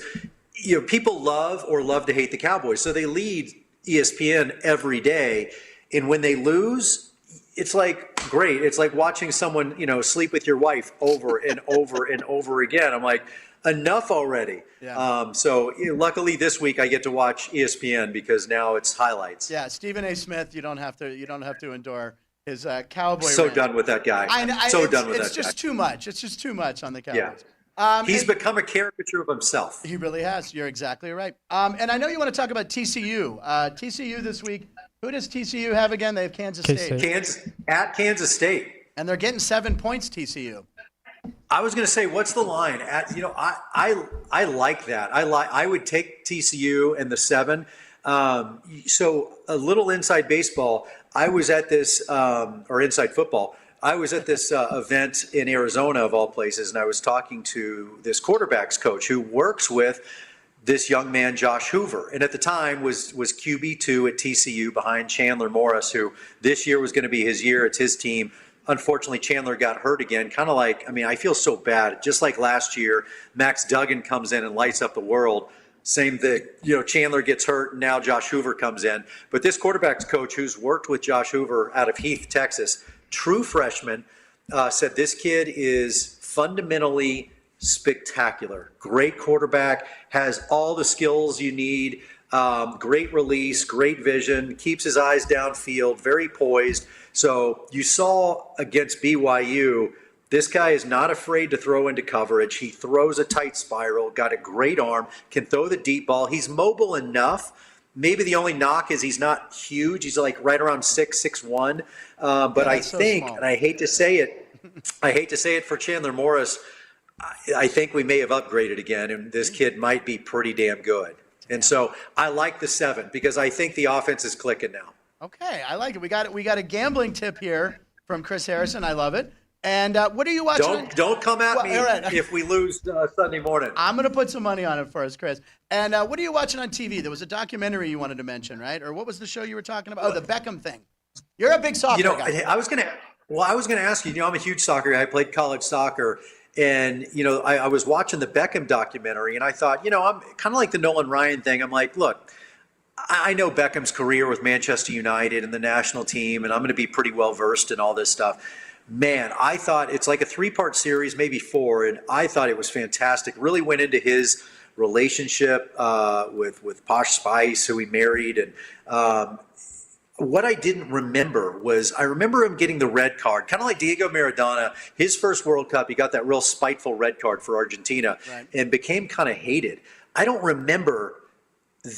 people love to hate the Cowboys, so they lead ESPN every day, and when they lose, it's like great. It's like watching someone sleep with your wife over and over and over again. I'm like, enough already. Yeah. So luckily this week I get to watch ESPN because now it's highlights. Yeah, Stephen A. Smith, you don't have to endure his Cowboy. So rant. done with that guy. Done with that guy. It's just too much. It's just too much on the Cowboys. Yeah. He's become a caricature of himself. He really has. You're exactly right. And I know you want to talk about TCU. TCU this week. Who does TCU have again? They have Kansas State. Kansas State. And they're getting 7 points, TCU. I was going to say, what's the line? I like that. I would take TCU and the 7. So a little inside baseball. I was at this, or inside football. I was at this event in Arizona, of all places, and I was talking to this quarterbacks coach who works with this young man, Josh Hoover, and at the time was QB2 at TCU behind Chandler Morris, who this year was going to be his year. It's his team. Unfortunately, Chandler got hurt again, kind of like, I feel so bad. Just like last year, Max Duggan comes in and lights up the world. Same thing, Chandler gets hurt, and now Josh Hoover comes in. But this quarterbacks coach who's worked with Josh Hoover out of Heath, Texas, true freshman, said this kid is fundamentally spectacular. Great quarterback, has all the skills you need, great release, great vision, keeps his eyes downfield, very poised. So you saw against BYU, this guy is not afraid to throw into coverage. He throws a tight spiral, got a great arm, can throw the deep ball. He's mobile enough. Maybe the only knock is he's not huge. He's like right around 6'1". But I think, and I hate to say it for Chandler Morris, I think we may have upgraded again, and this kid might be pretty damn good. And so I like the 7 because I think the offense is clicking now. Okay, I like it. We got a gambling tip here from Chris Harrison. I love it. And what are you watching? Don't come at me if we lose Sunday morning. I'm going to put some money on it for us, Chris. And what are you watching on TV? There was a documentary you wanted to mention, right? Or what was the show you were talking about? Oh, the Beckham thing. You're a big soccer guy. I was going to ask you. I'm a huge soccer guy. I played college soccer. And, I was watching the Beckham documentary, and I thought, I'm kind of like the Nolan Ryan thing. I'm like, look, I know Beckham's career with Manchester United and the national team, and I'm going to be pretty well versed in all this stuff. Man, I thought it's like a 3-part series, maybe 4, and I thought it was fantastic. Really went into his relationship with Posh Spice, who he married, and what I didn't remember was I remember him getting the red card, kind of like Diego Maradona. His first World Cup, he got that real spiteful red card for Argentina and became kind of hated. I don't remember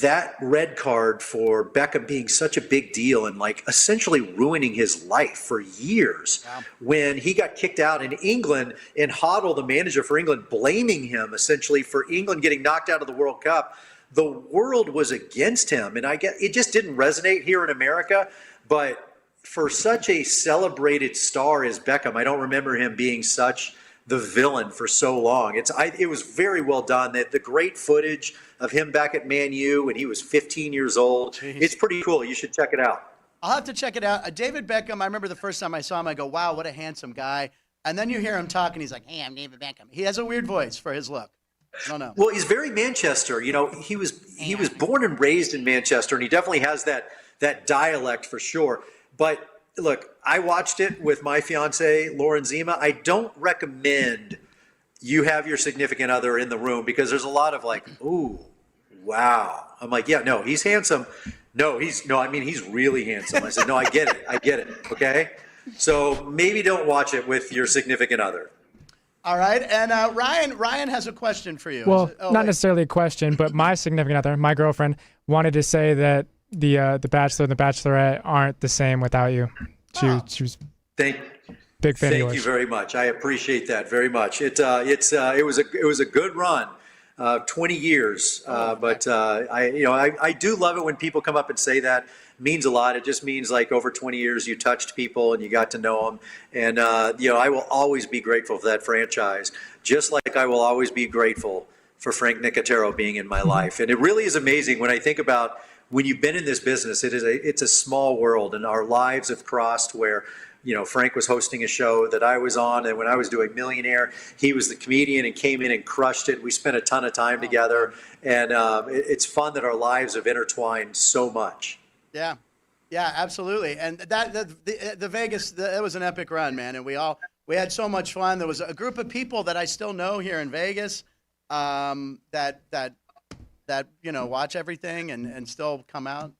that red card for Beckham being such a big deal and like essentially ruining his life for years when he got kicked out in England and Hoddle, the manager for England, blaming him essentially for England getting knocked out of the World Cup. The world was against him, and I get it just didn't resonate here in America. But for such a celebrated star as Beckham, I don't remember him being such the villain for so long. It was very well done. The great footage of him back at Man U when he was 15 years old. Jeez. It's pretty cool. You should check it out. I'll have to check it out. David Beckham, I remember the first time I saw him, I go, wow, what a handsome guy. And then you hear him talk, and he's like, hey, I'm David Beckham. He has a weird voice for his look. I don't know. Well, he's very Manchester. He was born and raised in Manchester, and he definitely has that dialect for sure. But look, I watched it with my fiance, Lauren Zima. I don't recommend you have your significant other in the room because there's a lot of like, ooh, wow. I'm like, yeah, no, he's handsome. He's really handsome. I said, no, I get it. Okay. So maybe don't watch it with your significant other. All right. And Ryan has a question for you. Well, not necessarily a question, but my significant other, my girlfriend, wanted to say that the Bachelor and the Bachelorette aren't the same without you. She was big fan of yours. Thank you very much. I appreciate that very much. It was a good run. 20 years. I do love it when people come up and say that. It means a lot. It just means like over 20 years you touched people and you got to know them. And, I will always be grateful for that franchise, just like I will always be grateful for Frank Nicotero being in my life. And it really is amazing when I think about when you've been in this business, it's a small world, and our lives have crossed where, Frank was hosting a show that I was on, and when I was doing Millionaire, he was the comedian and came in and crushed it. We spent a ton of time together, and it's fun that our lives have intertwined so much. Yeah, absolutely. And the Vegas, it was an epic run, man, and we had so much fun. There was a group of people that I still know here in Vegas that watch everything and still come out.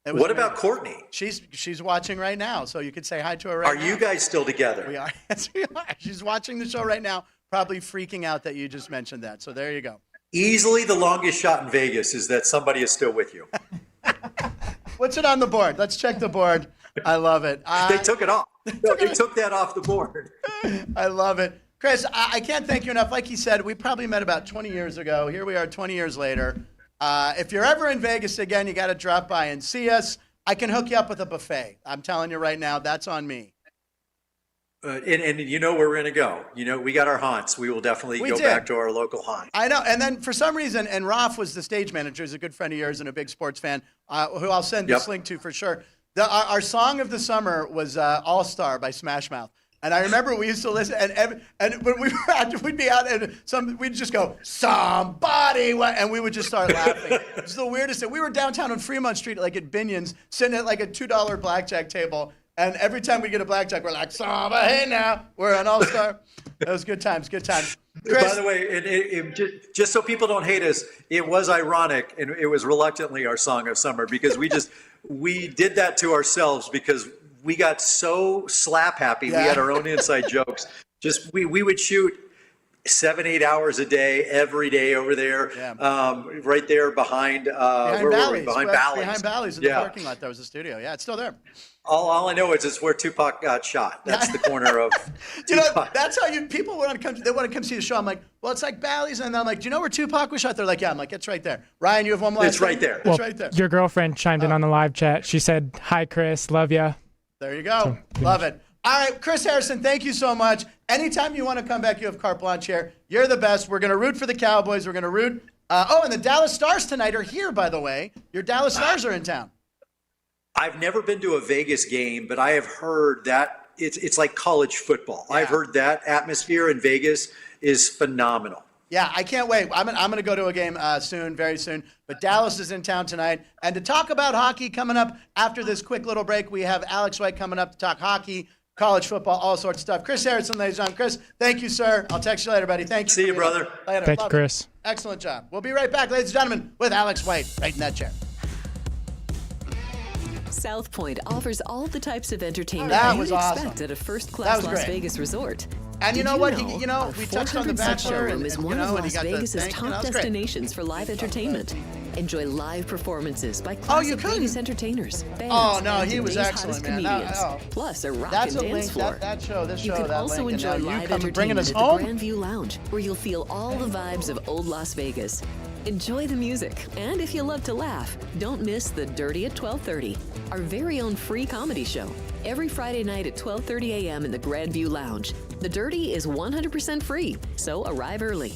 What about Courtney? She's watching right now, so you could say hi to her right now. Are you guys still together? We are. Yes, we are. She's watching the show right now, probably freaking out that you just mentioned that. So there you go. Easily the longest shot in Vegas is that somebody is still with you. What's it on the board? Let's check the board. I love it. They took it off. They took that off the board. I love it. Chris, I can't thank you enough. Like you said, we probably met about 20 years ago. Here we are 20 years later. If you're ever in Vegas again, you got to drop by and see us. I can hook you up with a buffet. I'm telling you right now, that's on me. And you know where we're going to go. We got our haunts. We will definitely go back to our local haunt. I know. And then for some reason, and Ralph was the stage manager, is a good friend of yours and a big sports fan, who I'll send this link to for sure. Our song of the summer was All Star by Smash Mouth. And I remember we used to listen, and when we were out, we'd be out, and we'd just go, somebody, and we would just start laughing. It was the weirdest thing. We were downtown on Fremont Street, like at Binion's, sitting at like a $2 blackjack table, and every time we get a blackjack, we're like, hey now, we're an all-star. That was good times. Chris, by the way, just so people don't hate us, it was ironic, and it was reluctantly our song of summer, because we did that to ourselves because we got so slap happy. Yeah. We had our own inside jokes. We would shoot 7-8 hours a day, every day over there, right there behind Bally's. Behind Bally's in the parking lot. That was the studio. Yeah, it's still there. All I know is it's where Tupac got shot. That's the corner of Tupac. That's how people want to come see the show. I'm like, well, it's like Bally's, and I'm like, do you know where Tupac was shot? They're like, yeah. I'm like, it's right there. Ryan, you have one more. It's right there. It's right there. Your girlfriend chimed in on the live chat. She said, "Hi, Chris. Love ya." There you go. Love it. All right, Chris Harrison, thank you so much. Anytime you want to come back, you have carte blanche here. You're the best. We're going to root for the Cowboys. We're going to root. And the Dallas Stars tonight are here, by the way. Your Dallas Stars are in town. I've never been to a Vegas game, but I have heard that it's like college football. Yeah. I've heard that atmosphere in Vegas is phenomenal. Yeah, I can't wait. I'm going to go to a game soon, very soon. But Dallas is in town tonight. And to talk about hockey coming up after this quick little break, we have Alex White coming up to talk hockey, college football, all sorts of stuff. Chris Harrison, ladies and gentlemen. Chris, thank you, sir. I'll text you later, buddy. Thank you. See you, brother. Later. Thank you, Chris. Excellent job. We'll be right back, ladies and gentlemen, with Alex White right in that chair. South Point offers all the types of entertainment that you'd awesome. expect at a first-class Las great. Vegas resort. And Did you know what? Our We touched on The Bachelor. showroom is one of Las Vegas's thing, top destinations for live entertainment. Enjoy live performances by you classic couldn't. Vegas entertainers, bands, Oh, no, and he was today's excellent, hottest man. comedians. Plus a rock That's and a dance link. floor. This show, You can that also link. enjoy And now live you bringing us entertainment at home? the Grandview Lounge, where you'll feel all the vibes of old Las Vegas. Enjoy the music, and if you love to laugh, don't miss The Dirty at 12:30, our very own free comedy show. Every Friday night at 12:30 a.m. in the Grandview Lounge. The Dirty is 100% free, so arrive early.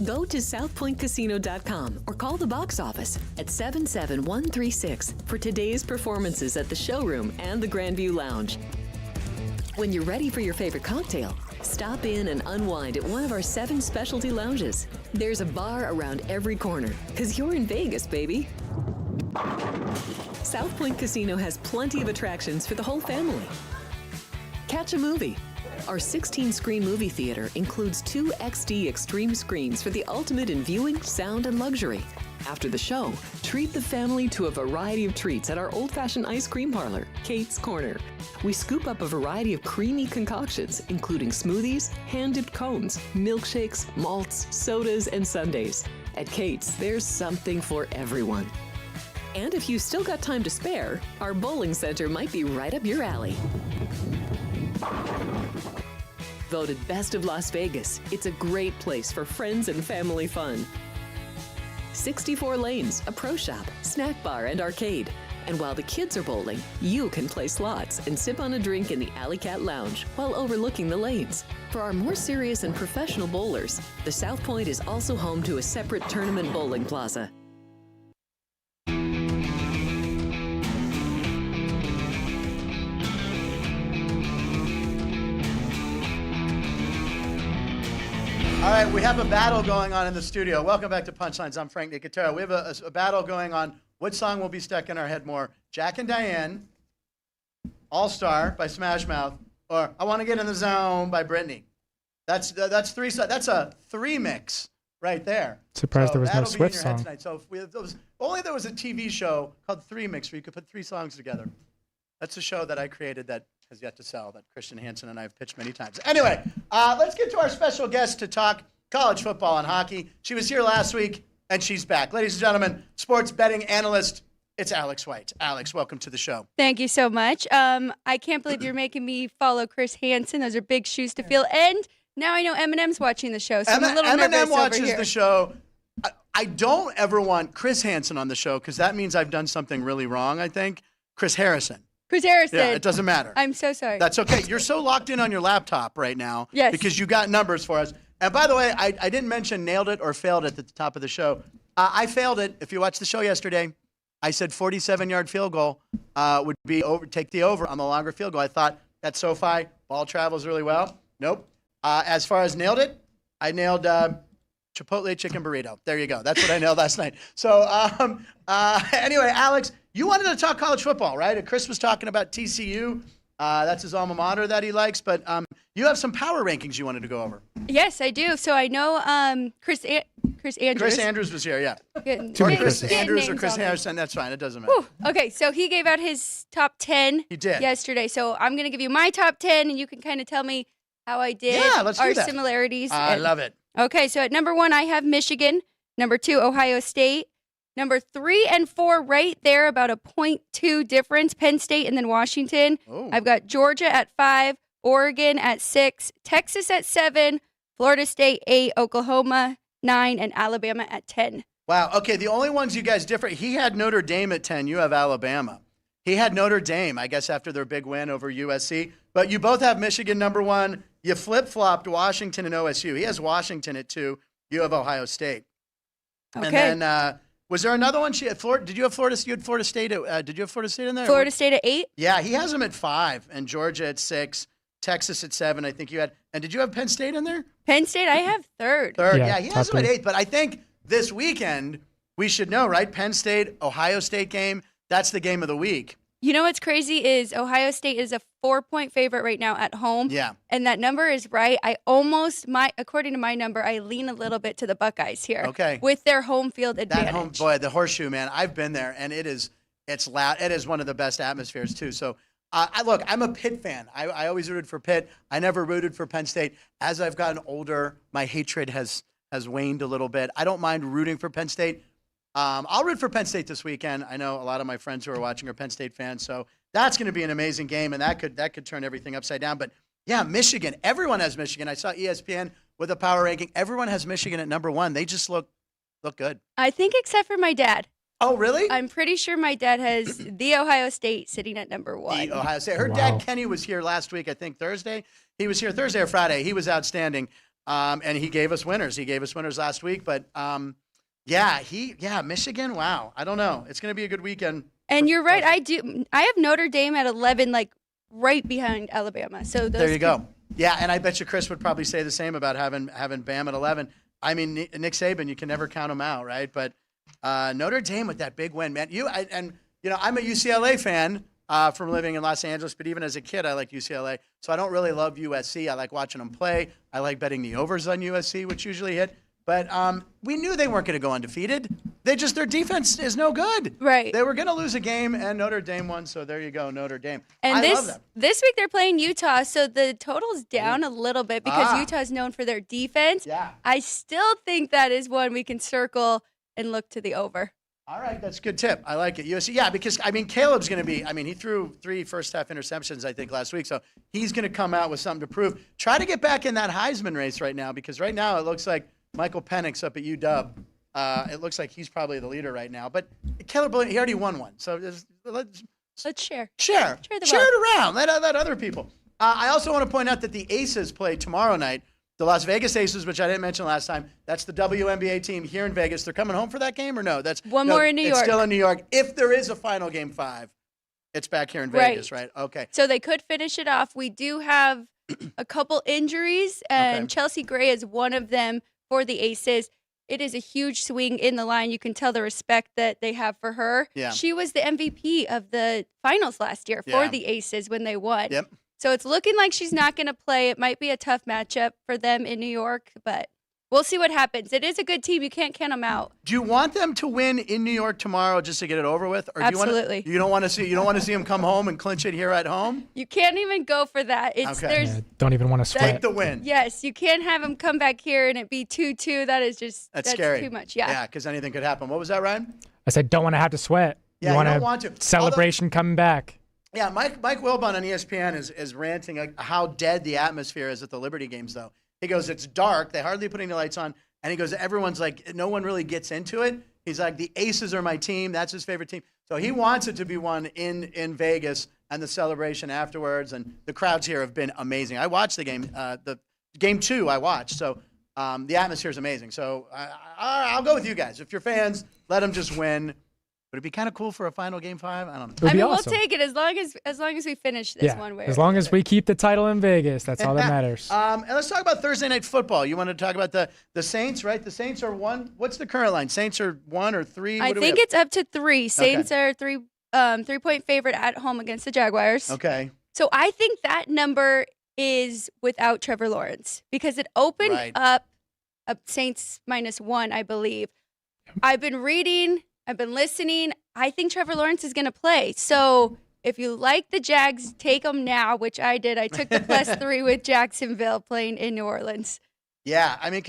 Go to southpointcasino.com or call the box office at 77136 for today's performances at the showroom and the Grandview Lounge. When you're ready for your favorite cocktail, stop in and unwind at one of our 7 specialty lounges. There's a bar around every corner, because you're in Vegas, baby. South Point Casino has plenty of attractions for the whole family. Catch a movie. Our 16-screen movie theater includes 2 XD Extreme screens for the ultimate in viewing, sound, and luxury. After the show, treat the family to a variety of treats at our old-fashioned ice cream parlor, Kate's Corner. We scoop up a variety of creamy concoctions, including smoothies, hand-dipped cones, milkshakes, malts, sodas, and sundaes. At Kate's, there's something for everyone. And if you still got time to spare, our bowling center might be right up your alley. Voted Best of Las Vegas, it's a great place for friends and family fun. 64 lanes, a pro shop, snack bar, and arcade. And while the kids are bowling, you can play slots and sip on a drink in the Alley Cat Lounge while overlooking the lanes. For our more serious and professional bowlers, the South Point is also home to a separate tournament bowling plaza. All right, we have a battle going on in the studio. Welcome back to Punchlines. I'm Frank Nicotero. We have a battle going on. What song will be stuck in our head more? Jack and Diane, All-Star by Smash Mouth, or I Want to Get in the Zone by Britney. That's three. That's a three mix right there. Surprised there was no that'll be in Swift your head song. tonight. So if there was a TV show called Three Mix where you could put three songs together. That's a show that I created that has yet to sell, that Christian Hansen and I have pitched many times. Anyway, let's get to our special guest to talk college football and hockey. She was here last week, and she's back. Ladies and gentlemen, sports betting analyst, it's Alex White. Alex, welcome to the show. Thank you so much. I can't believe you're making me follow Chris Hansen. Those are big shoes to fill. And now I know Eminem's watching the show, so I'm a little nervous Eminem over watches here. the show. I don't ever want Chris Hansen on the show because that means I've done something really wrong, I think. Chris Harrison. Chris Harrison. Yeah, it doesn't matter. I'm so sorry. That's okay. You're so locked in on your laptop right now Yes. because you got numbers for us. And by the way, I didn't mention nailed it or failed it at the top of the show. I failed it. If you watched the show yesterday, I said 47-yard field goal would be over. Take the over on the longer field goal. I thought at SoFi, ball travels really well. Nope. As far as nailed it, I nailed Chipotle chicken burrito. There you go. That's what I nailed last night. So anyway, Alex, you wanted to talk college football, right? Chris was talking about TCU. That's his alma mater that he likes. But you have some power rankings you wanted to go over. Yes, I do. So I know Chris Andrews. Chris Andrews was here, yeah. Chris Andrews or Chris Harrison. Harrison, that's fine. It doesn't matter. Whew. Okay, so he gave out his top 10 He did. yesterday. So I'm going to give you my top 10, and you can kind of tell me how I did. Yeah, let's do our that. similarities. I love it. Okay, so at number 1, I have Michigan. Number 2, Ohio State. Number 3 and 4, right there, about a 0.2 difference. Penn State and then Washington. Oh. I've got Georgia at 5, Oregon at 6, Texas at 7, Florida State 8, Oklahoma 9, and Alabama at 10. Wow. Okay, the only ones you guys different. He had Notre Dame at 10. You have Alabama. He had Notre Dame, I guess, after their big win over USC. But you both have Michigan number 1. You flip-flopped Washington and OSU. He has Washington at 2. You have Ohio State. Okay. And then was there another one? She had Florida. Did you have Florida? You had Florida State. Did you have Florida State in there? Florida State at 8. Yeah, he has them at 5, and Georgia at 6, Texas at 7. I think you had. And did you have Penn State in there? Penn State, I have 3rd. Third. Yeah, Yeah, he has top them at 3. 8. But I think this weekend we should know, right? Penn State, Ohio State game. That's the game of the week. You know what's crazy is Ohio State is a 4-point favorite right now at home. Yeah. And that number is right. According to my number, I lean a little bit to the Buckeyes here. Okay. With their home field advantage. That home, boy, the horseshoe, man. I've been there, and it's loud. It is one of the best atmospheres too. So, look, I'm a Pitt fan. I always rooted for Pitt. I never rooted for Penn State. As I've gotten older, my hatred has waned a little bit. I don't mind rooting for Penn State. I'll root for Penn State this weekend. I know a lot of my friends who are watching are Penn State fans, so that's going to be an amazing game, and that could turn everything upside down. But yeah, Michigan. Everyone has Michigan. I saw ESPN with a power ranking. Everyone has Michigan at number 1. They just look good. I think except for my dad. Oh, really? I'm pretty sure my dad has the Ohio State sitting at number 1. The Ohio State. Her Wow. dad Kenny was here last week. I think Thursday. He was here Thursday or Friday. He was outstanding, and he gave us winners. He gave us winners last week, but. Michigan. Wow. I don't know. It's going to be a good weekend. And you're right. I have Notre Dame at 11, like right behind Alabama. So There you go. Yeah, and I bet you Chris would probably say the same about having Bam at 11. I mean, Nick Saban, you can never count him out, right? But Notre Dame with that big win, man. I'm a UCLA fan from living in Los Angeles, but even as a kid, I liked UCLA. So I don't really love USC. I like watching them play. I like betting the overs on USC, which usually hit. But we knew they weren't going to go undefeated. Their defense is no good. Right. They were going to lose a game, and Notre Dame won. So there you go, Notre Dame. And I love them. this week they're playing Utah, so the total's down a little bit because Utah's known for their defense. Yeah. I still think that is one we can circle and look to the over. All right, that's a good tip. I like it. USC, yeah, because I mean Caleb's going to be. I mean, he threw 3 first-half interceptions, I think, last week, so he's going to come out with something to prove. Try to get back in that Heisman race right now, because right now it looks like Michael Penix up at UW. It looks like he's probably the leader right now, but Caleb, he already won one, so let's share. Share the it wealth. around. Let other people. I also want to point out that the Aces play tomorrow night. The Las Vegas Aces, which I didn't mention last time, that's the WNBA team here in Vegas. They're coming home for that game, or no? That's One more in New It's York. still in New York. If there is a final game 5, it's back here in Vegas, right? Okay. So they could finish it off. We do have a couple injuries, and Okay. Chelsea Gray is one of them for the Aces. It is a huge swing in the line. You can tell the respect that they have for her. Yeah. She was the MVP of the finals last year for Yeah. the Aces when they won. Yep. So it's looking like she's not going to play. It might be a tough matchup for them in New York, but we'll see what happens. It is a good team. You can't count them out. Do you want them to win in New York tomorrow just to get it over with, or Absolutely. you don't want to see them come home and clinch it here at home? You can't even go for that. It's Okay. Yeah, don't even want to Take sweat. the win. Yes, you can't have them come back here and it be 2-2. That is just That's scary. too much. Yeah. Yeah, because anything could happen. What was that, Ryan? I said, don't want to have to sweat. Yeah, you want don't want to. Celebration coming back. Yeah, Mike Wilbon on ESPN is ranting like how dead the atmosphere is at the Liberty games, though. He goes, it's dark. They hardly put any lights on. And he goes, everyone's like, no one really gets into it. He's like, the Aces are my team. That's his favorite team. So he wants it to be won in Vegas and the celebration afterwards. And the crowds here have been amazing. I watched the game. The game 2 I watched. So the atmosphere is amazing. So I'll go with you guys. If you're fans, let them just win. Would it be kind of cool for a final game 5? I don't know. It would I be mean, awesome. we'll take it as long as we finish this Yeah, one way. as or long as another. we keep the title in Vegas, that's all that matters. And let's talk about Thursday Night Football. You want to talk about the Saints, right? The Saints are 1. What's the current line? Saints are 1 or 3? I think it's up to 3. Saints are 3-point favorite at home against the Jaguars. Okay. So I think that number is without Trevor Lawrence because it opened Right. up Saints -1, I believe. I've been reading, I've been listening. I think Trevor Lawrence is going to play. So if you like the Jags, take them now, which I did. I took the +3 with Jacksonville playing in New Orleans. Yeah, I mean,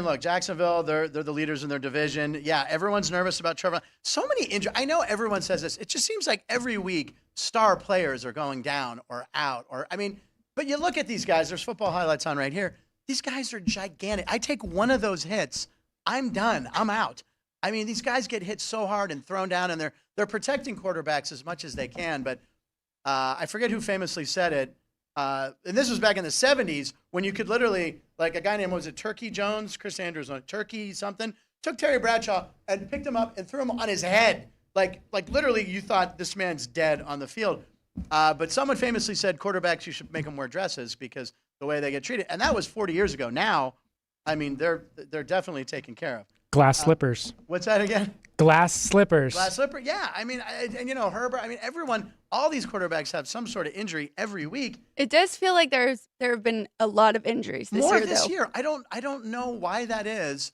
look, Jacksonville, they're the leaders in their division. Yeah, everyone's nervous about Trevor. So many injuries. I know everyone says this. It just seems like every week star players are going down or out. But you look at these guys. There's football highlights on right here. These guys are gigantic. I take one of those hits, I'm done. I'm out. I mean, these guys get hit so hard and thrown down, and they're protecting quarterbacks as much as they can. But I forget who famously said it. And this was back in the 70s when you could literally, like a guy named, was it Turkey Jones? Chris Andrews on Turkey something. Took Terry Bradshaw and picked him up and threw him on his head. Like literally you thought this man's dead on the field. But someone famously said quarterbacks, you should make them wear dresses because the way they get treated. And that was 40 years ago. Now, I mean, they're definitely taken care of. Glass slippers. What's that again? Glass slippers. Glass slipper, yeah. I mean, and you know, Herbert. I mean, everyone, all these quarterbacks have some sort of injury every week. It does feel like there have been a lot of injuries this More year, this though. year. I don't know why that is.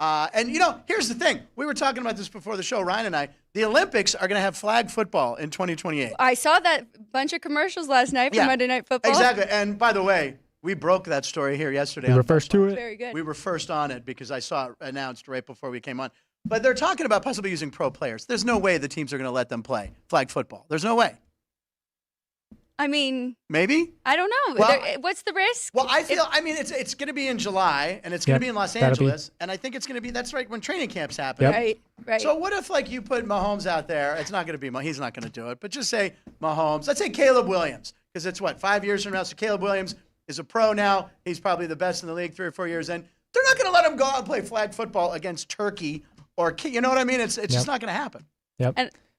And you know, here's the thing. We were talking about this before the show, Ryan and I. The Olympics are going to have flag football in 2028. I saw that bunch of commercials last night for Yeah, Monday Night Football. Exactly. And by the way, we broke that story here yesterday. We on were first to it. Very good. We were first on it because I saw it announced right before we came on. But they're talking about possibly using pro players. There's no way the teams are going to let them play flag football. There's no way. I mean, Maybe? I don't know. Well, What's the risk? Well, I feel, I mean, it's going to be in July, and it's going to Yep, be in Los that'll be- Angeles, and I think it's going to be, that's right when training camps happen. Yep. Right. So what if, like, you put Mahomes out there? It's not going to be, he's not going to do it, but just say Mahomes. Let's say Caleb Williams, because it's, 5 years from now? So Caleb Williams is a pro now. He's probably the best in the league 3 or 4 years in. They're not going to let him go out and play flag football against Turkey or, you know what I mean? It's just not going to happen. Yep.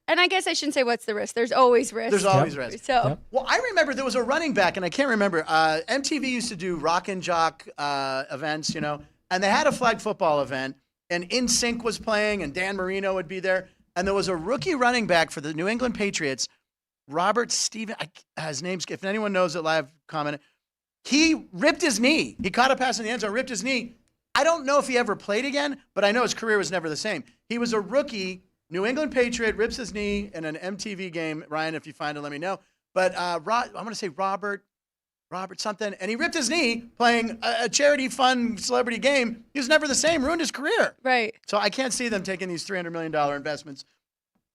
And I guess I shouldn't say what's the risk. There's always risk. There's always risk. So Yep. Well, I remember there was a running back, and I can't remember. MTV used to do rock and jock events, you know, and they had a flag football event, and NSYNC was playing, and Dan Marino would be there, and there was a rookie running back for the New England Patriots, Robert Steven. His name's, if anyone knows it, live comment. He ripped his knee. He caught a pass in the end zone, ripped his knee. I don't know if he ever played again, but I know his career was never the same. He was a rookie. New England Patriot rips his knee in an MTV game. Ryan, if you find it, let me know. But I'm going to say Robert. Robert something, and he ripped his knee playing a charity fun celebrity game. He was never the same, ruined his career. Right. So I can't see them taking these $300 million investments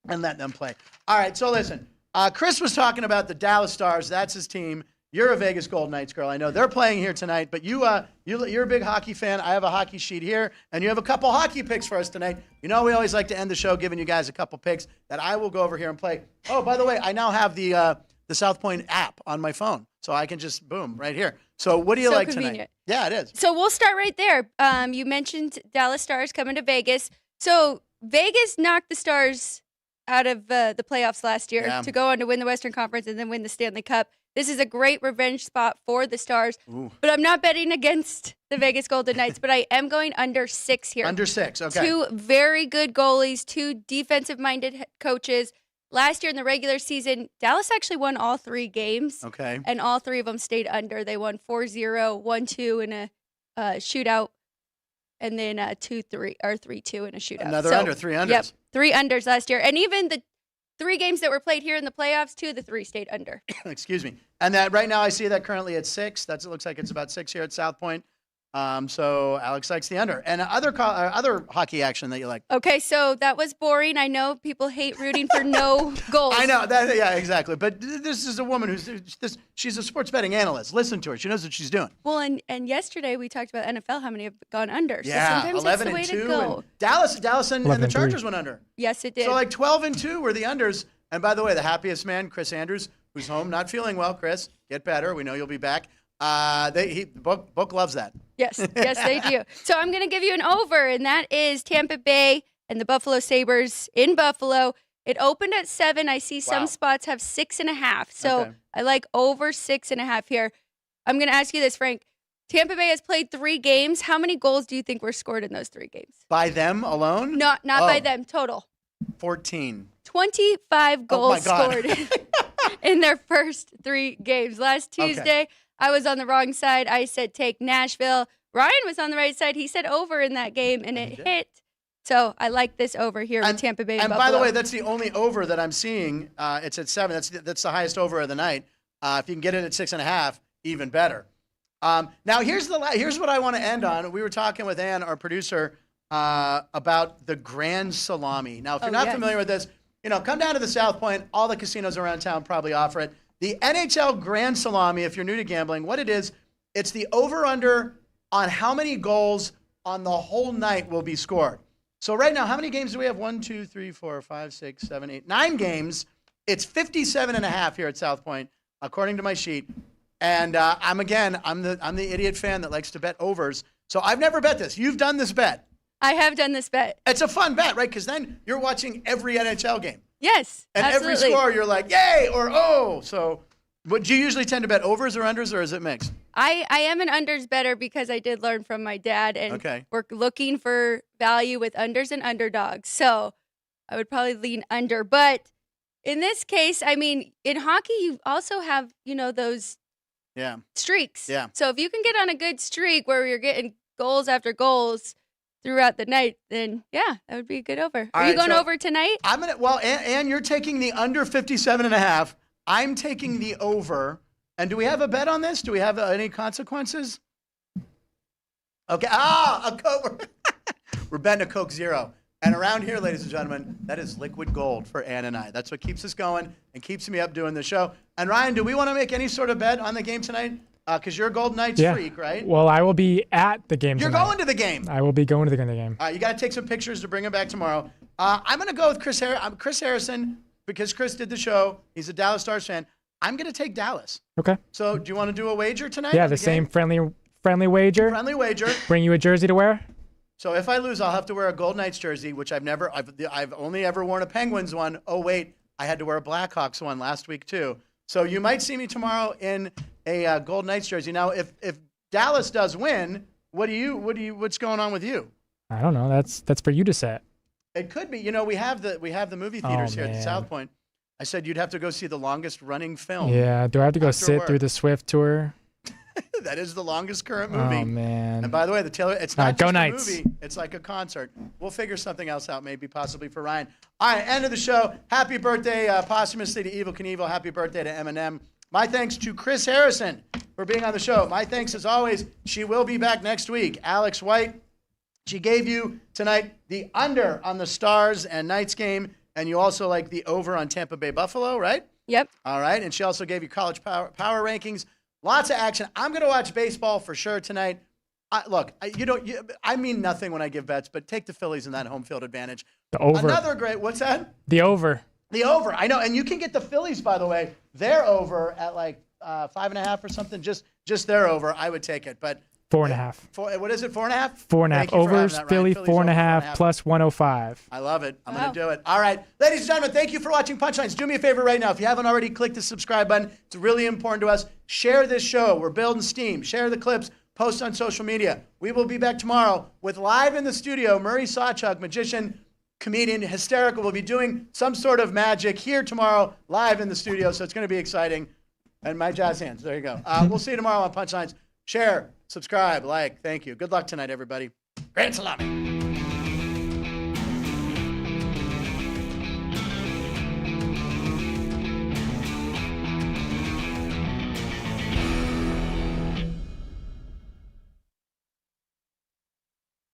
and letting them play. All right, so listen. Chris was talking about the Dallas Stars. That's his team. You're a Vegas Golden Knights girl. I know they're playing here tonight, but you're a big hockey fan. I have a hockey sheet here, and you have a couple hockey picks for us tonight. You know we always like to end the show giving you guys a couple picks that I will go over here and play. Oh, by the way, I now have the South Point app on my phone, so I can just, boom, right here. So what do you like convenient. tonight? Yeah, it is. So we'll start right there. You mentioned Dallas Stars coming to Vegas. So Vegas knocked the Stars out of the playoffs last year to go on to win the Western Conference and then win the Stanley Cup. This is a great revenge spot for the Stars. Ooh. But I'm not betting against the Vegas Golden Knights, but I am going under 6 here. Under 6, okay. 2 very good goalies, 2 defensive-minded coaches. Last year in the regular season, Dallas actually won all 3 games. Okay. And all 3 of them stayed under. They won 4-0, 1-2 in a shootout, and then 2-3 or 3-2 in a shootout. Another under, 3 unders. Yep, 3 unders last year. And even the 3 games that were played here in the playoffs, 2 of the 3 stayed under. Excuse me. And that right now I see that currently at 6. It looks like it's about 6 here at South Point. So Alex likes the under. And other hockey action that you like? Okay, so that was boring. I know people hate rooting for no goals. I know that. Yeah, exactly. But this is a woman she's a sports betting analyst. Listen to her. She knows what she's doing. Well, and yesterday we talked about NFL, how many have gone under. Yeah, so sometimes 11 that's and the 2. way to go. And Dallas and the Chargers went under. Yes, it did. So like 12 and 2 were the unders. And by the way, the happiest man, Chris Andrews, who's home, not feeling well. Chris, get better. We know you'll be back. Book loves that. Yes, they do. So I'm going to give you an over, and that is Tampa Bay and the Buffalo Sabres in Buffalo. It opened at 7. I see some spots have 6.5. So Okay. I like over 6.5 here. I'm going to ask you this, Frank. Tampa Bay has played 3 games. How many goals do you think were scored in those 3 games? By them alone? Not by them, total. 14. 25 goals God. scored in their first 3 games. Last Tuesday, I was on the wrong side. I said take Nashville. Ryan was on the right side. He said over in that game, and it hit. So I like this over here with Tampa Bay and Buffalo. By the way, that's the only over that I'm seeing. It's at 7. That's the highest over of the night. If you can get it at 6.5, even better. Now here's what I want to end on. We were talking with Ann, our producer, about the Grand Salami. Now, if you're not familiar with this, come down to the South Point. All the casinos around town probably offer it. The NHL Grand Salami, if you're new to gambling, what it is, it's the over-under on how many goals on the whole night will be scored. So right now, how many games do we have? 1, 2, 3, 4, 5, 6, 7, 8, 9 games. It's 57.5 here at South Point, according to my sheet. And I'm the idiot fan that likes to bet overs. So I've never bet this. You've done this bet. I have done this bet. It's a fun bet, right? Because then you're watching every NHL game. Yes, and absolutely. every score you're like, yay, or oh. So would you usually tend to bet overs or unders, or is it mixed? I am an unders better because I did learn from my dad, and we're looking for value with unders and underdogs. So I would probably lean under. But in this case, I mean, in hockey, you also have, those streaks. Yeah. So if you can get on a good streak where you're getting goals after goals throughout the night, then that would be a good over. Are you going over tonight? I'm gonna. Well, and you're taking the under 57.5. I'm taking the over. And do we have a bet on this? Do we have any consequences? Okay. A Coke. We're betting a Coke Zero. And around here, ladies and gentlemen, that is liquid gold for Ann and I. That's what keeps us going and keeps me up doing the show. And Ryan, do we want to make any sort of bet on the game tonight? Because you're a Golden Knights freak, right? Well, I will be at the game You're tonight. going to the game. I will be going to the game. You got to take some pictures to bring them back tomorrow. I'm going to go with Chris Harrison because Chris did the show. He's a Dallas Stars fan. I'm going to take Dallas. Okay. So do you want to do a wager tonight? Yeah, the same friendly wager. Friendly wager. Bring you a jersey to wear? So if I lose, I'll have to wear a Golden Knights jersey, which I've only ever worn a Penguins one. Oh, wait, I had to wear a Blackhawks one last week too. So you might see me tomorrow in a Golden Knights jersey. Now, if Dallas does win, what's going on with you? I don't know. That's for you to set. It could be. We have the movie theaters here at the South Point. I said you'd have to go see the longest running film. Yeah. Do I have to go sit work. through the Swift tour? That is the longest current movie. Oh man! And by the way, it's not go just Knights. a movie; it's like a concert. We'll figure something else out, maybe possibly for Ryan. All right, end of the show. Happy birthday, posthumously to Evel Knievel. Happy birthday to Eminem. My thanks to Chris Harrison for being on the show. My thanks, as always. She will be back next week. Alex White, she gave you tonight the under on the Stars and Knights game, and you also like the over on Tampa Bay Buffalo, right? Yep. All right, and she also gave you college power rankings. Lots of action. I'm going to watch baseball for sure tonight. I mean nothing when I give bets, but take the Phillies in that home field advantage. The over. Another great, what's that? The over. The over. I know, and you can get the Phillies, by the way. They're over at like 5.5 or something. Just their over. I would take it, but 4.5. What is it? 4.5? 4.5. Overs. Philly 4.5 plus 105. I love it. I'm going to do it. All right, ladies and gentlemen, thank you for watching Punchlines. Do me a favor right now. If you haven't already, click the subscribe button. It's really important to us. Share this show. We're building steam. Share the clips. Post on social media. We will be back tomorrow with live in the studio, Murray Sawchuk, magician, comedian, hysterical. We'll be doing some sort of magic here tomorrow, live in the studio, so it's going to be exciting. And my jazz hands. There you go. We'll see you tomorrow on Punchlines. Share, subscribe, like. Thank you. Good luck tonight, everybody. Grand salami.